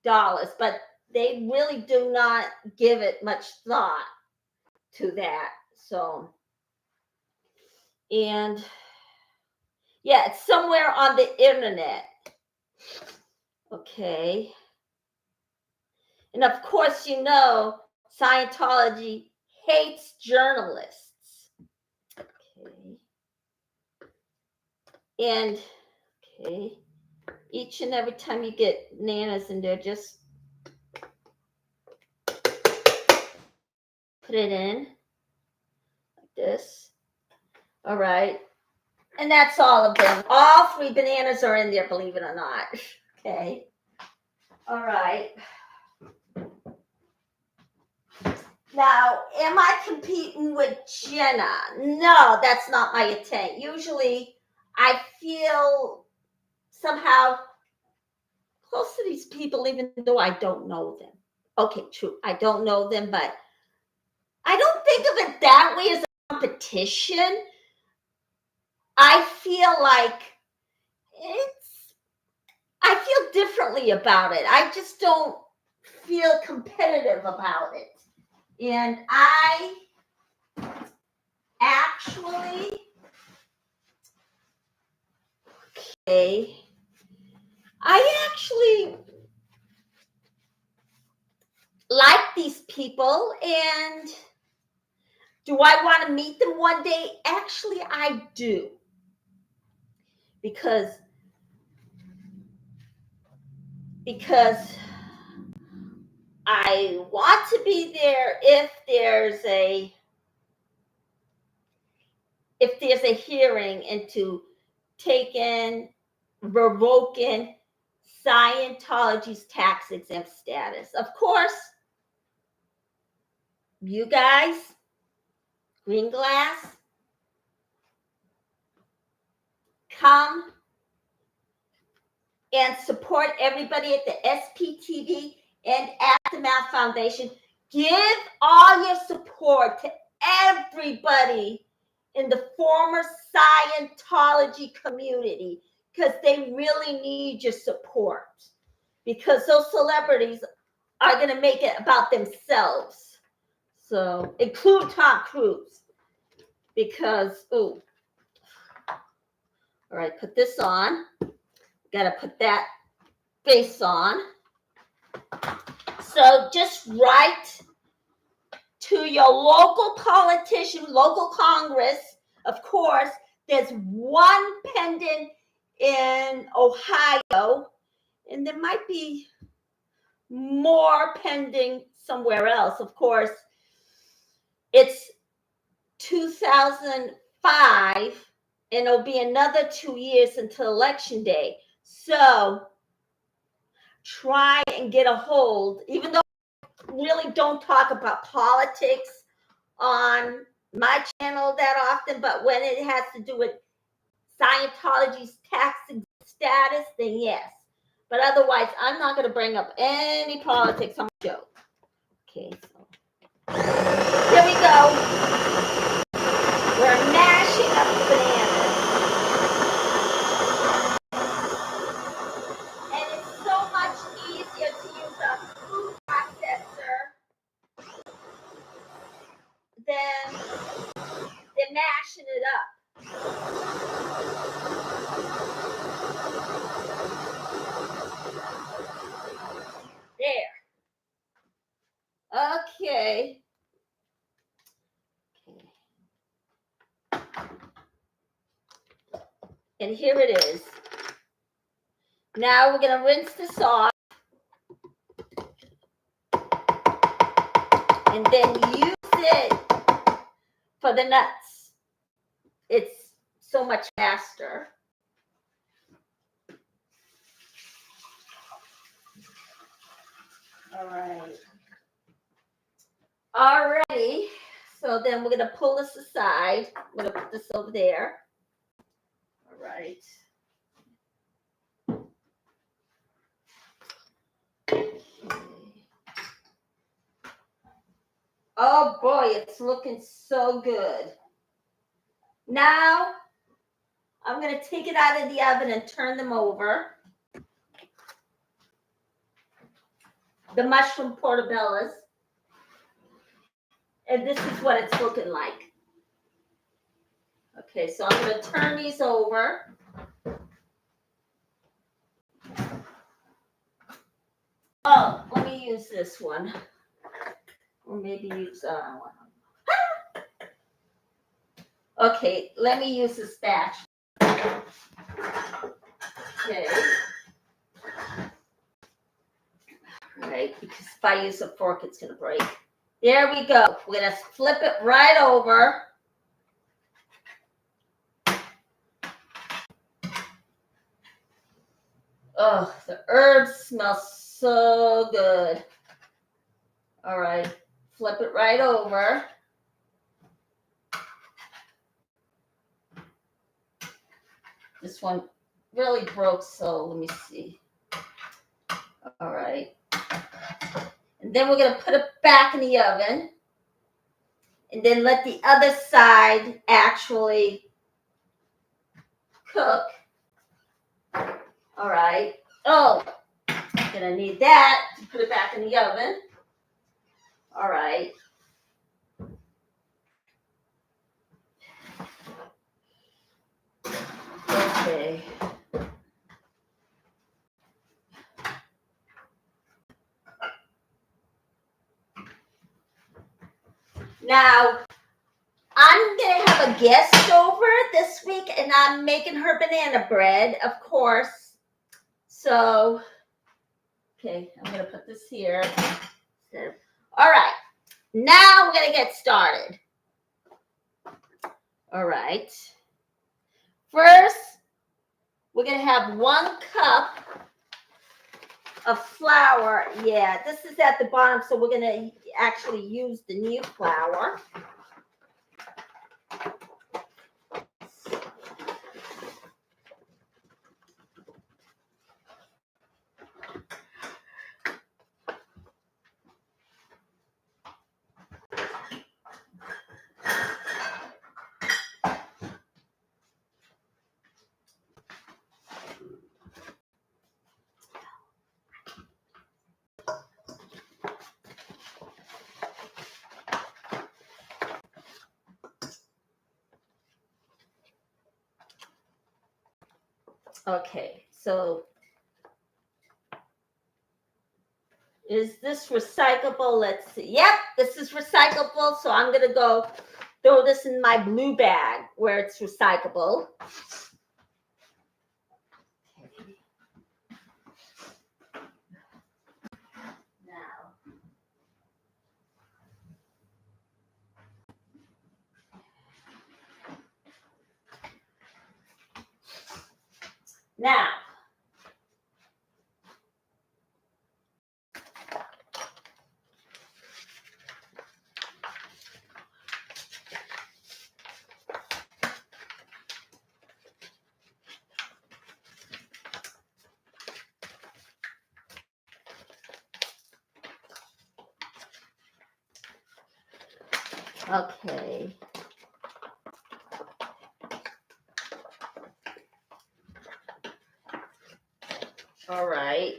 dollars. But they really do not give it much thought to that. So, and yeah, it's somewhere on the internet. Okay. And of course, you know, Scientology hates journalists. Okay. And, okay, each and every time you get bananas in there, just put it in like this. All right. And that's all of them. All 3 bananas are in there, believe it or not. Okay. All right. Now, am I competing with Jenna? No, that's not my intent. Usually, I feel somehow close to these people, even though I don't know them. Okay, true. I don't know them, but I don't think of it that way as a competition. I feel like I feel differently about it. I just don't feel competitive about it. And I actually, like these people, and do I want to meet them one day? Actually, I do. Because I want to be there if there's a hearing into revoking Scientology's tax exempt status. Of course, you guys, Green Glass, come and support everybody at the SPTV and Aftermath Foundation. Give all your support to everybody in the former Scientology community, because they really need your support, because those celebrities are going to make it about themselves. So include Tom Cruise, because, all right, put this on. Got to put that face on. So just write to your local politician, local Congress. Of course, there's one pending in Ohio, and there might be more pending somewhere else. Of course, it's 2005, and it'll be another 2 years until Election Day. So try and get a hold, even though I really don't talk about politics on my channel that often, but when it has to do with Scientology's tax status, then yes. But otherwise, I'm not going to bring up any politics on my show. Okay, so here we go. We're mashing up bananas. And it's so much easier to use a food processor than mashing it up. There. Okay. And here it is. Now we're going to rinse this off. And then use it for the nuts. It's so much faster. All right. Alrighty. So then we're going to pull this aside. I'm going to put this over there. All right. Okay. Oh boy, it's looking so good. Now I'm going to take it out of the oven and turn them over. The mushroom portobellos. And this is what it's looking like. Okay, so I'm going to turn these over. Oh, let me use this one. Or maybe use one. Okay, let me use this batch. Okay. All right, because if I use a fork, it's going to break. There we go. We're going to flip it right over. Oh, the herbs smell so good. All right, flip it right over. This one really broke, so let me see. All right. And then we're going to put it back in the oven. And then let the other side actually cook. All right. Oh, gonna need that to put it back in the oven. All right. Okay. Now, I'm going to have a guest over this week, and I'm making her banana bread, of course. So, okay, I'm going to put this here. All right. Now we're going to get started. All right. First, we're going to have 1 cup of flour. Yeah, this is at the bottom, so we're going to actually use the new flour. Okay, so is this recyclable? Let's see. Yep, this is recyclable. So I'm going to go throw this in my blue bag where it's recyclable. Okay. Now, okay. All right.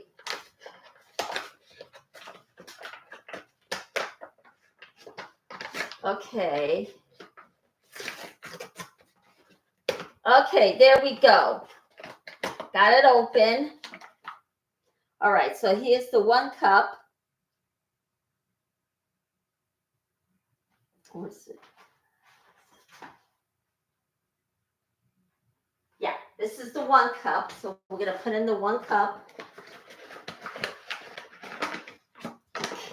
Okay. Okay, there we go. Got it open. All right, so here's the 1 cup. What's it? Yeah, this is the 1 cup. So we're going to put in the 1 cup.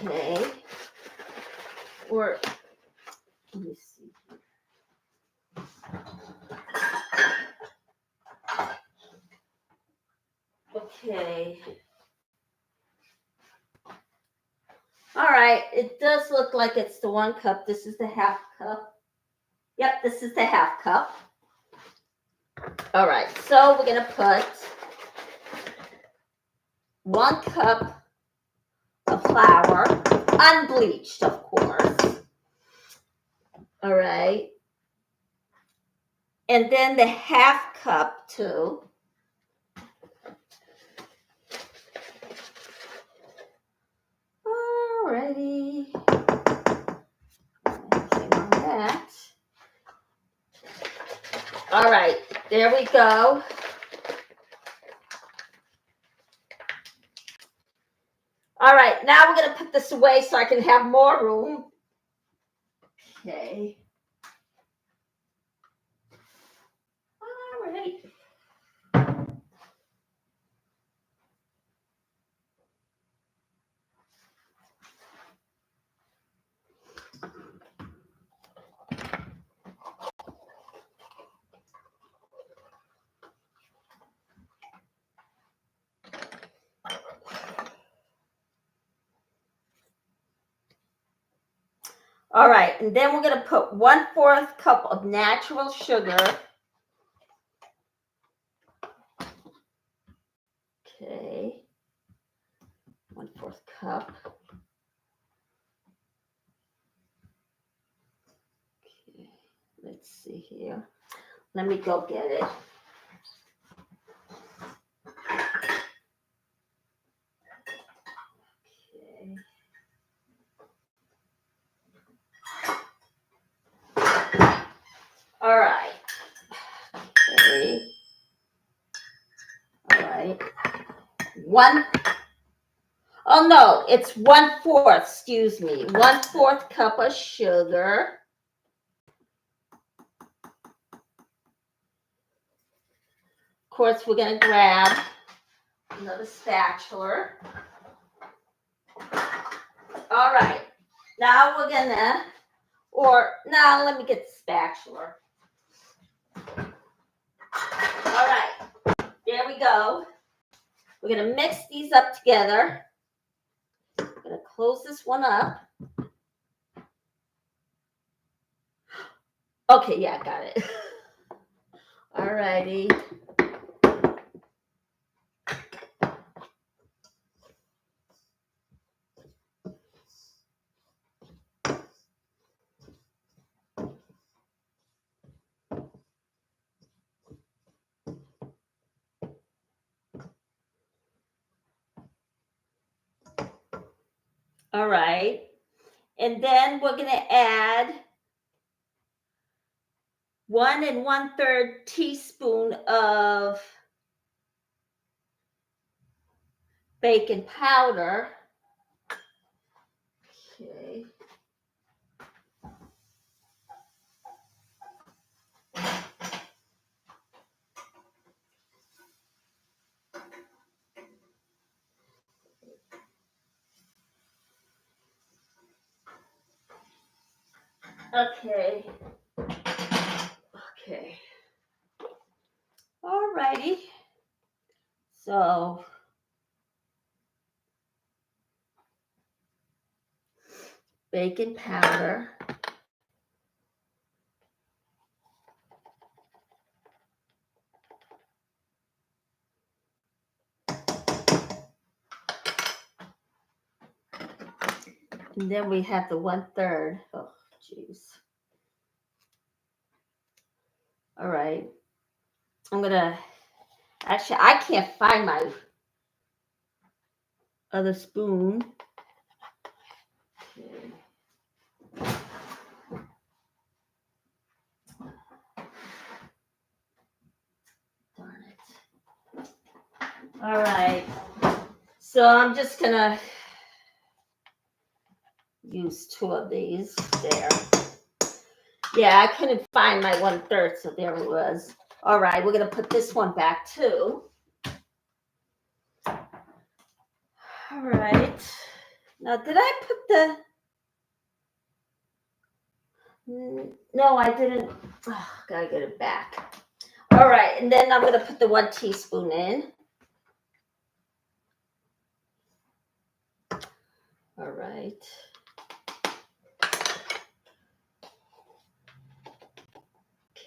Okay. Or, let me see. Okay. All right, it does look like it's the 1 cup. This is the half cup. Yep, this is the half cup. All right, so we're going to put 1 cup of flour, unbleached, of course. All right. And then the half cup, too. Alrighty. On that. All right, there we go. All right, now we're going to put this away so I can have more room. Okay. All right. All right, and then we're going to put 1/4 cup of natural sugar. Okay. 1/4 cup. Okay, let's see here. Let me go get it. Oh no, it's 1/4, excuse me. 1/4 cup of sugar. Of course, we're gonna grab another spatula. All right, now we're gonna, now let me get the spatula. All right, there we go. We're gonna mix these up together. I'm gonna close this one up. Okay, yeah, I got it. All righty. All right. And then we're going to add 1 1/3 teaspoon of baking powder. Okay. Okay. Okay. All righty. So baking powder. And then we have the 1/3. Oh, jeez. All right. I'm going to, actually, I can't find my other spoon. Okay. Darn it. All right. So I'm just going to use 2 of these there. Yeah, I couldn't find my 1/3, so there it was. All right, we're going to put this one back too. All right. Now, did I put the... No, I didn't. Oh, gotta get it back. All right, and then I'm going to put the 1 teaspoon in. All right.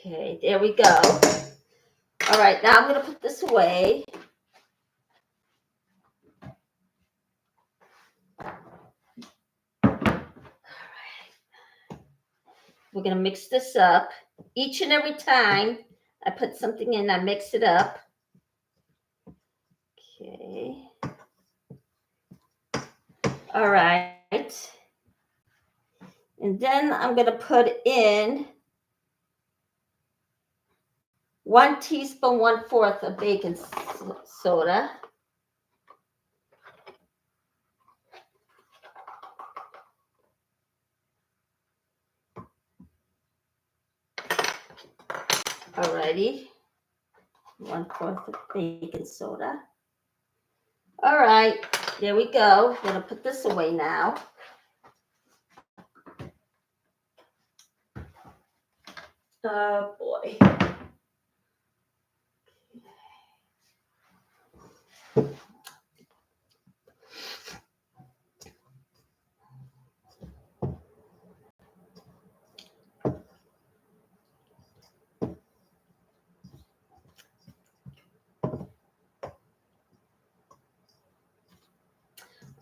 Okay, there we go. All right, now I'm going to put this away. We're going to mix this up. Each and every time I put something in, I mix it up. Okay. All right. And then I'm going to put in 1 teaspoon, 1/4 of baking soda. Alrighty. 1/4 of baking soda. All right, there we go. I'm gonna put this away now. Oh boy.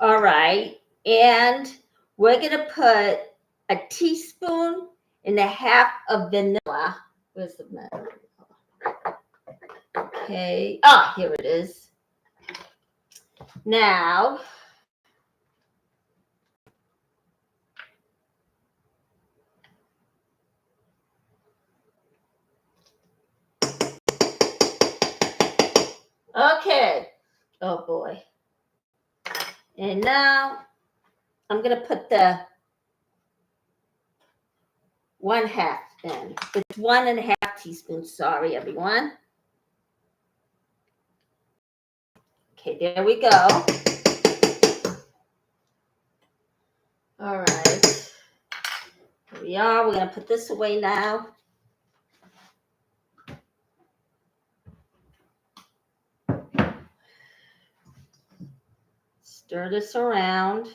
All right, and we're gonna put 1.5 teaspoons of vanilla. Where's the vanilla? Okay. Ah, here it is. Now, okay. Oh boy. And now I'm going to put the 1/2 in. It's 1.5 teaspoons. Sorry, everyone. Okay, there we go. All right. Here we are. We're going to put this away now. Stir this around.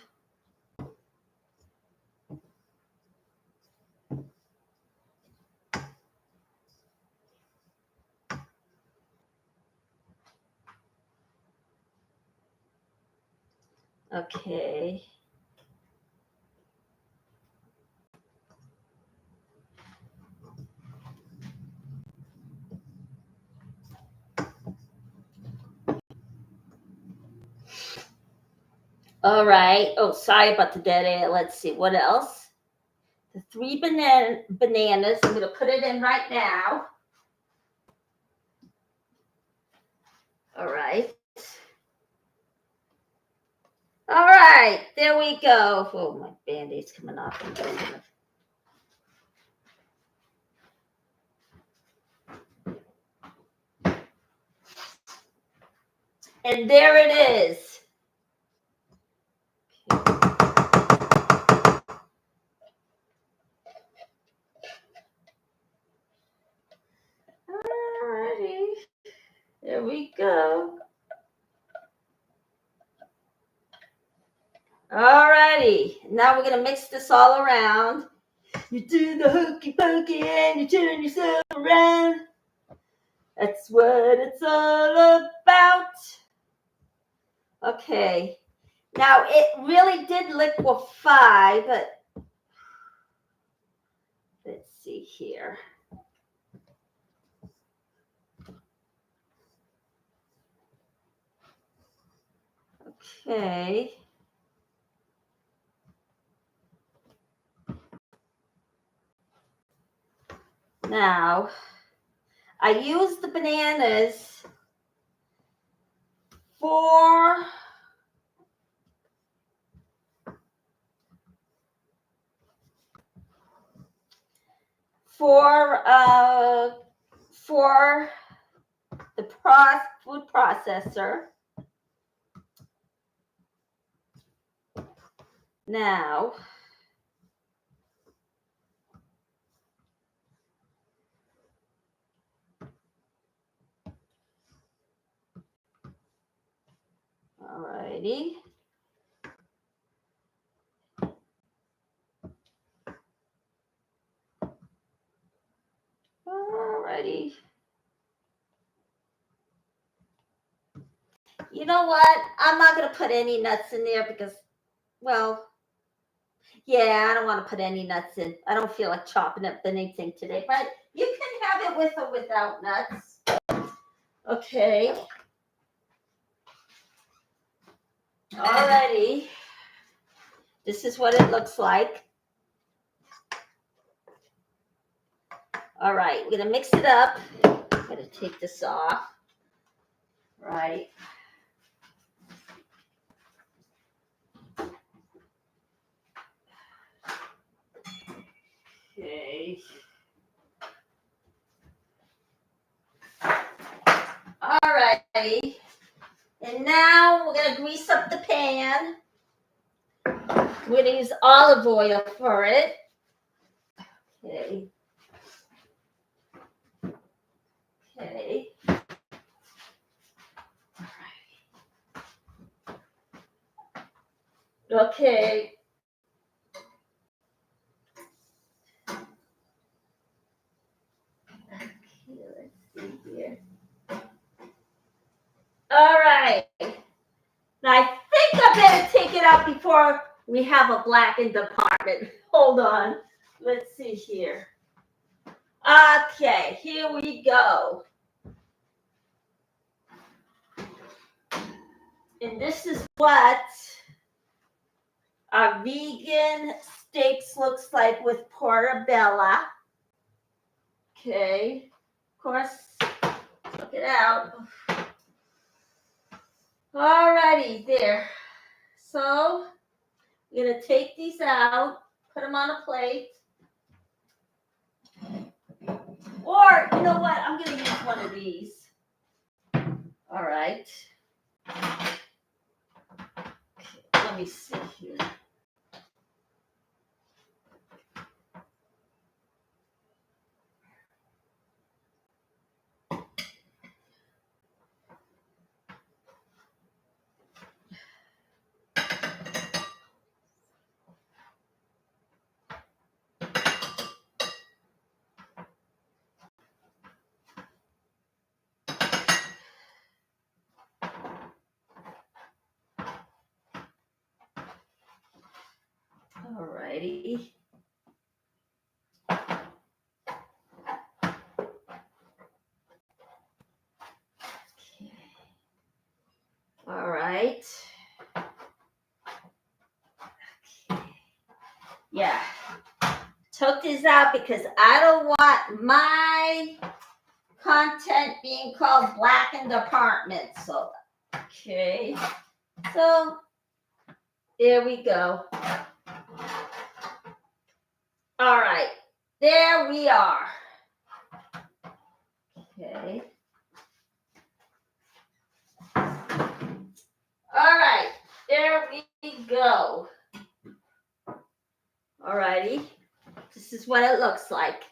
Okay. All right. Oh, sorry about the dead air. Let's see. What else? The 3 bananas. I'm going to put it in right now. All right. All right. There we go. Oh, my Band-Aid's coming off. And there it is. Alrighty. There we go. Alrighty. Now we're going to mix this all around. You do the hokey pokey and you turn yourself around. That's what it's all about. Okay. Now it really did liquefy, but let's see here. Okay. Now, I use the bananas for the food processor. Now, alrighty. Alrighty. You know what? I'm not going to put any nuts in there because, well, yeah, I don't want to put any nuts in. I don't feel like chopping up anything today, but you can have it with or without nuts. Okay. Alrighty. This is what it looks like. All right, we're going to mix it up. I'm going to take this off. Right. Okay. All right. And now we're going to grease up the pan. We're going to use olive oil for it. Okay. Okay. Okay. Let's see here. All right. Now I think I better take it out before we have a blackened apartment. Hold on. Let's see here. Okay, here we go. And this is what our vegan steaks looks like with portobello. Okay. Of course, look it out. Alrighty, there. So we're going to take these out, put them on a plate. Or, you know what? I'm going to use one of these. All right. Let me see here. All righty. Okay. All right. Okay. Yeah. Took this out because I don't want my content being called blackened apartment. So, okay. So, there we go. All right. There we are. Okay. All right. There we go. All righty. This is what it looks like.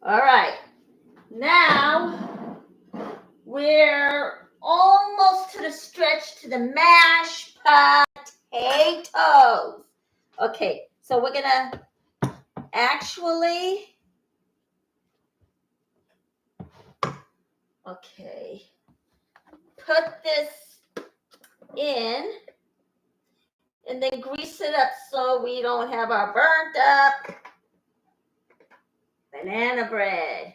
All right. Now we're almost to the stretch to the mashed potatoes. Okay, so we're gonna actually, okay, put this in and then grease it up so we don't have our burnt up banana bread.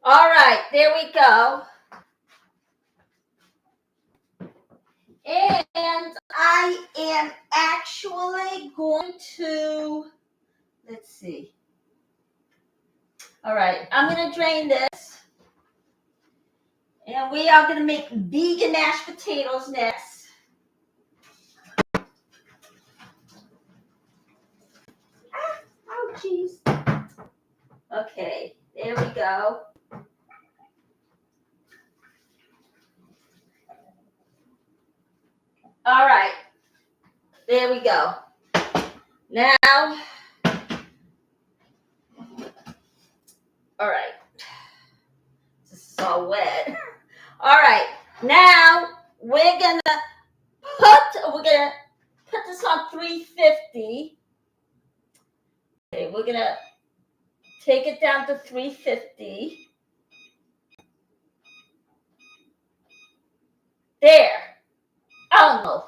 All right, there we go. And I am actually going to, let's see. All right, I'm going to drain this. And we are going to make vegan mashed potatoes next. Oh, jeez. Okay, there we go. All right, there we go. Now, all right. This is all wet. All right, now we're gonna put this on 350. Okay, we're gonna take it down to 350. There. Oh no.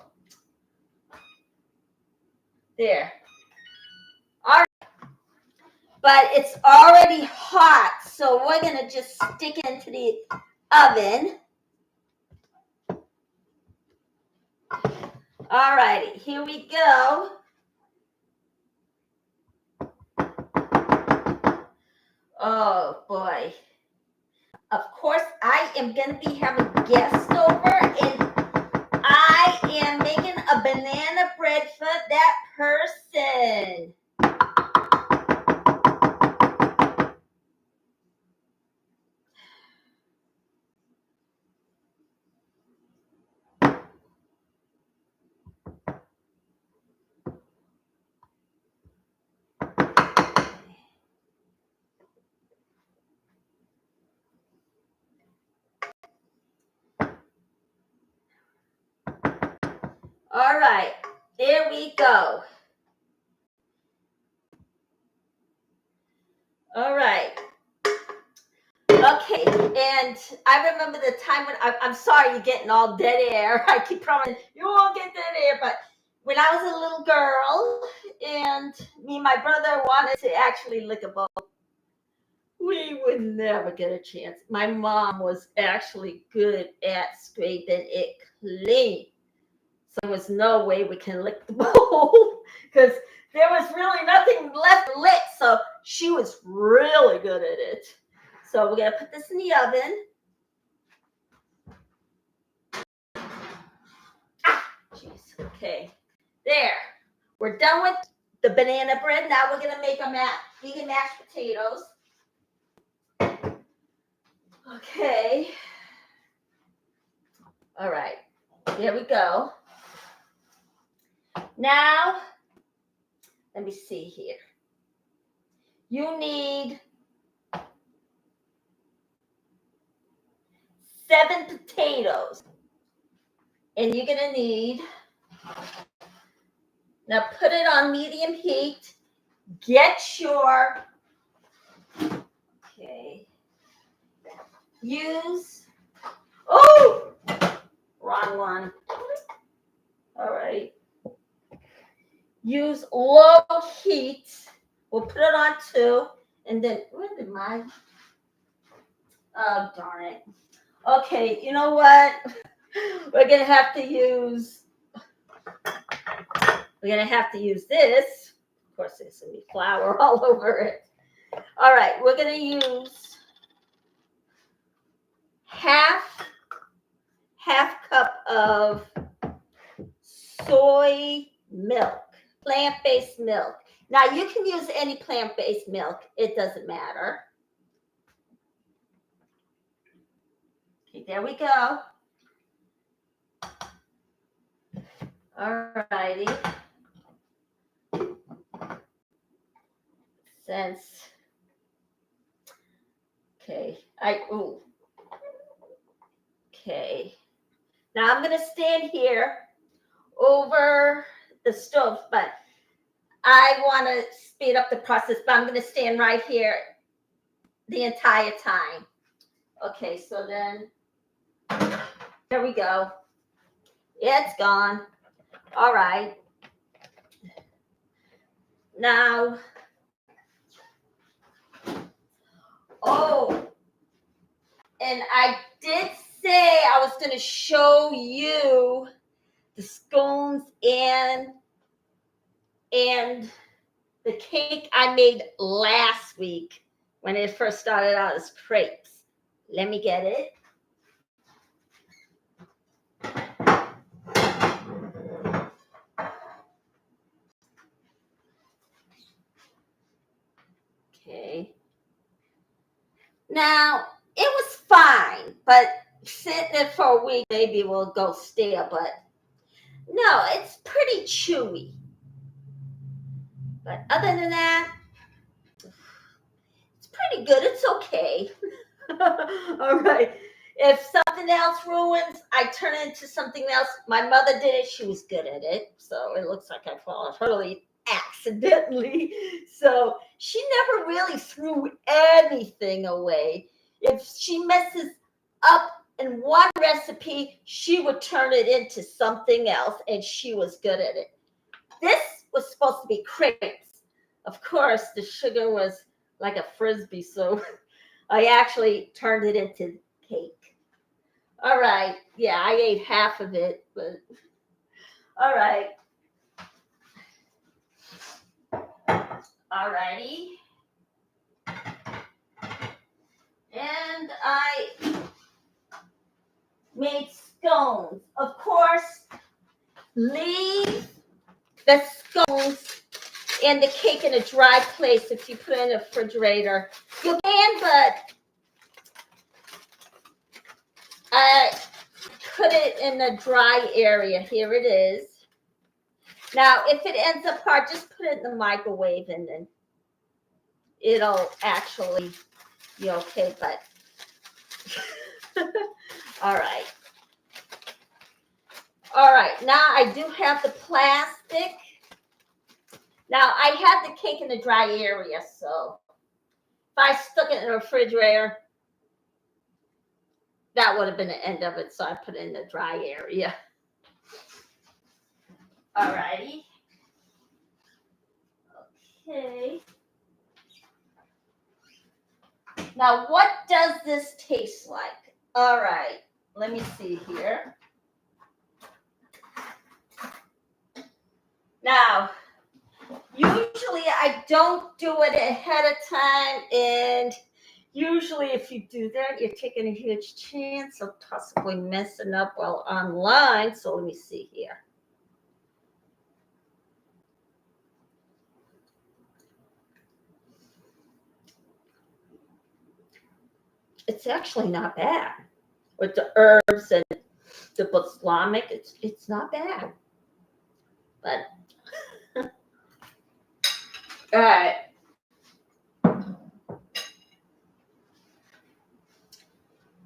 There. All right. But it's already hot, so we're gonna just stick it into the oven. All righty, here we go. Oh boy. Of course, I am going to be having guests over, and I am making a banana bread for that person. All right, there we go. All right. Okay, and I remember the time when I'm sorry you're getting all dead air. I keep promising you won't get dead air, but when I was a little girl and me and my brother wanted to actually lick a boat, we would never get a chance. My mom was actually good at scraping it clean. So there was no way we can lick the bowl because there was really nothing left to lick. So she was really good at it. So we're going to put this in the oven. Jeez, okay. There. We're done with the banana bread. Now we're going to make a vegan mashed potatoes. Okay. All right. There we go. Now, let me see here. You need 7 potatoes. And you're going to need, now put it on medium heat. Get your, okay, use, oh, wrong one. All right. Use low heat. We'll put it on 2. And then, where did my, oh, darn it. Okay, you know what? We're going to have to use this. Of course, there's going to be flour all over it. All right, we're going to use half cup of soy milk, plant-based milk. Now, you can use any plant-based milk. It doesn't matter. Okay, there we go. All righty. Okay, okay. Now I'm going to stand here over the stove, but I want to speed up the process, but I'm going to stand right here the entire time. Okay, so then, there we go. It's gone. All right. Now, oh, and I did say I was going to show you the scones and the cake I made last week when it first started out as crepes. Let me get it. Okay. Now, it was fine, but sitting it for a week, maybe it will go stale, but no, it's pretty chewy. But other than that, it's pretty good. It's okay. All right. If something else ruins, I turn it into something else. My mother did it. She was good at it. So it looks like I followed totally accidentally. So she never really threw anything away. If she messes up in one recipe, she would turn it into something else, and she was good at it. This was supposed to be crepes. Of course, the sugar was like a Frisbee, so I actually turned it into cake. All right. Yeah, I ate half of it, but all right. All righty. And I made scones. Of course, leave the scones and the cake in a dry place if you put it in the refrigerator. You can, but I put it in a dry area. Here it is. Now, if it ends up hard, just put it in the microwave and then it'll actually be okay, but all right. All right, now I do have the plastic. Now I have the cake in the dry area, so if I stuck it in the refrigerator, that would have been the end of it, so I put it in the dry area. All righty. Okay. Now, what does this taste like? All right, let me see here. Now, usually I don't do it ahead of time, and usually if you do that, you're taking a huge chance of possibly messing up while online. So let me see here. It's actually not bad. With the herbs and the balsamic, it's not bad. But all right.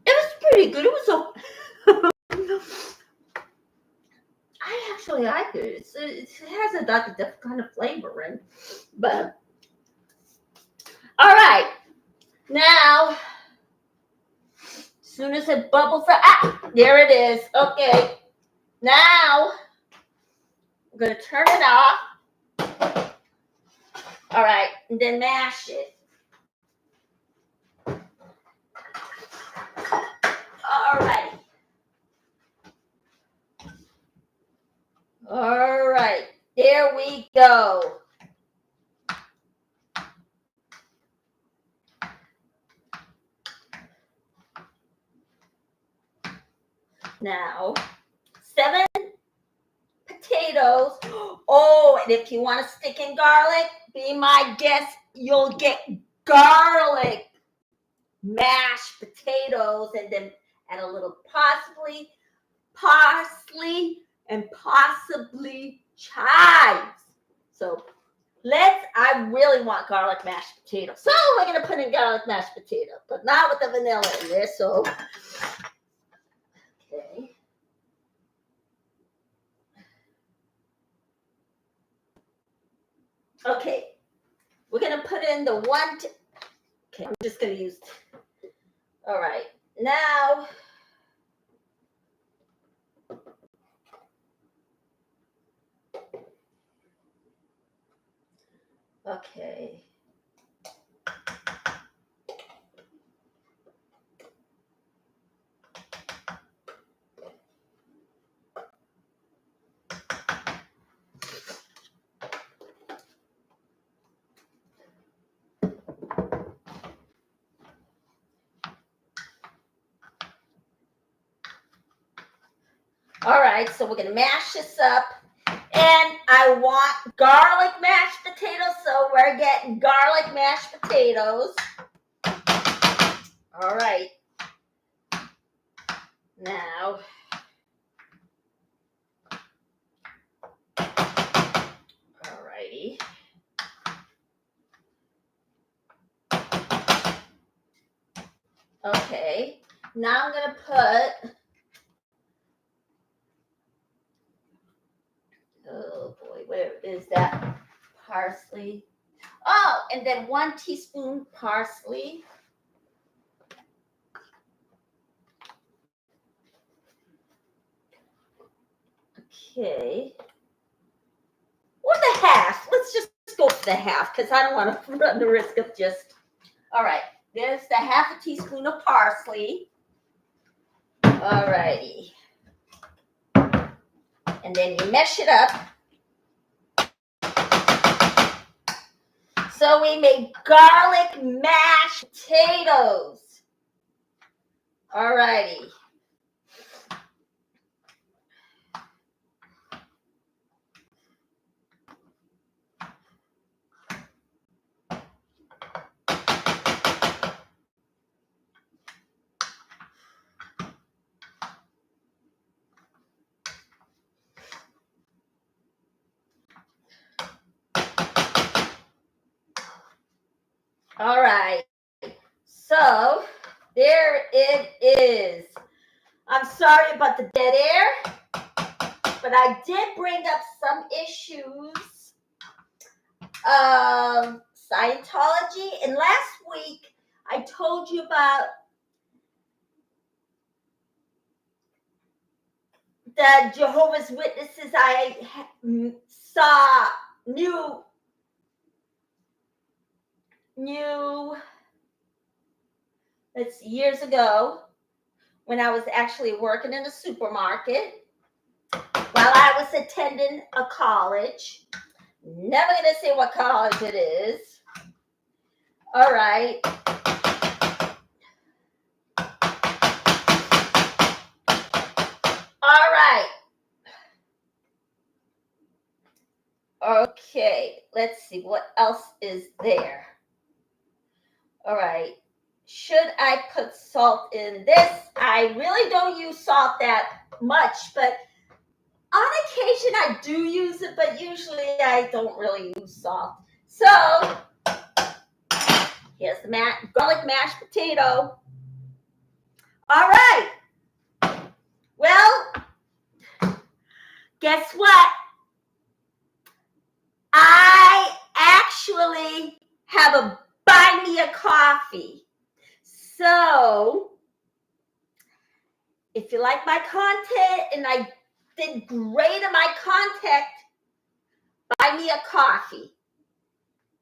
It was pretty good. It was I actually like it. It has a different kind of flavor in, but all right. Now, as soon as it bubbles up, there it is. Okay. Now, I'm gonna turn it off. All right, and then mash it. All right. All right. There we go. Now, 7 potatoes. Oh, and if you want to stick in garlic, be my guest. You'll get garlic mashed potatoes, and then add a little parsley, and possibly chives. So I really want garlic mashed potato. So we're going to put in garlic mashed potato, but not with the vanilla in there. So, okay. Okay. We're going to put in the one. Okay, I'm just going to use. All right. Now, okay. All right, so we're going to mash this up. And I want garlic mashed potatoes, so we're getting garlic mashed potatoes. All right. Now, all righty. Okay. Now I'm going to put, oh boy, where is that? Parsley. Oh, and then 1 teaspoon parsley. Okay. Or the half. Let's just go for the half because I don't want to run the risk of just. All right. There's the half a teaspoon of parsley. All righty. And then you mesh it up. So we made garlic mashed potatoes. All righty. All right. So there it is. I'm sorry about the dead air. but I did bring up some issues of Scientology. And last week, I told you about the Jehovah's Witnesses I saw, knew, that's years ago when I was actually working in a supermarket while I was attending a college. Never going to say what college it is. All right. All right. Okay. Let's see. What else is there? All right. Should I put salt in this? I really don't use salt that much, but on occasion I do use it, but usually I don't really use salt. So here's the garlic mashed potato. All right. Well, guess what? I actually have a buy me a coffee. So if you like my content and I did great in my content, buy me a coffee.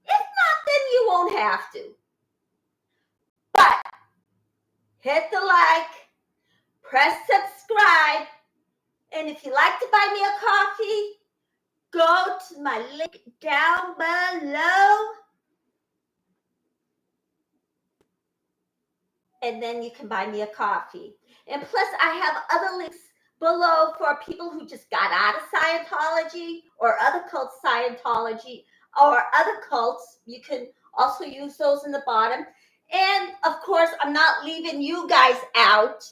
If not, then you won't have to. But hit the like, press subscribe, and if you'd like to buy me a coffee, go to my link down below, and then you can buy me a coffee. And plus, I have other links below for people who just got out of Scientology or other cults Scientology or other cults. You can also use those in the bottom. And of course, I'm not leaving you guys out.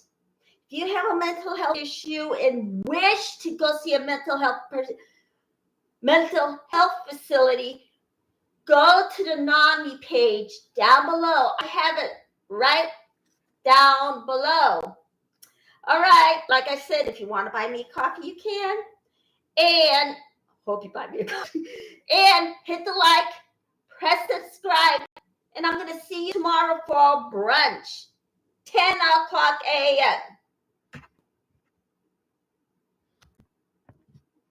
If you have a mental health issue and wish to go see a mental health facility, go to the NAMI page down below. I have it right down below. All right, like I said, if you want to buy me a coffee, you can. And hope you buy me a coffee. And hit the like, press subscribe, and I'm going to see you tomorrow for brunch, 10 o'clock a.m.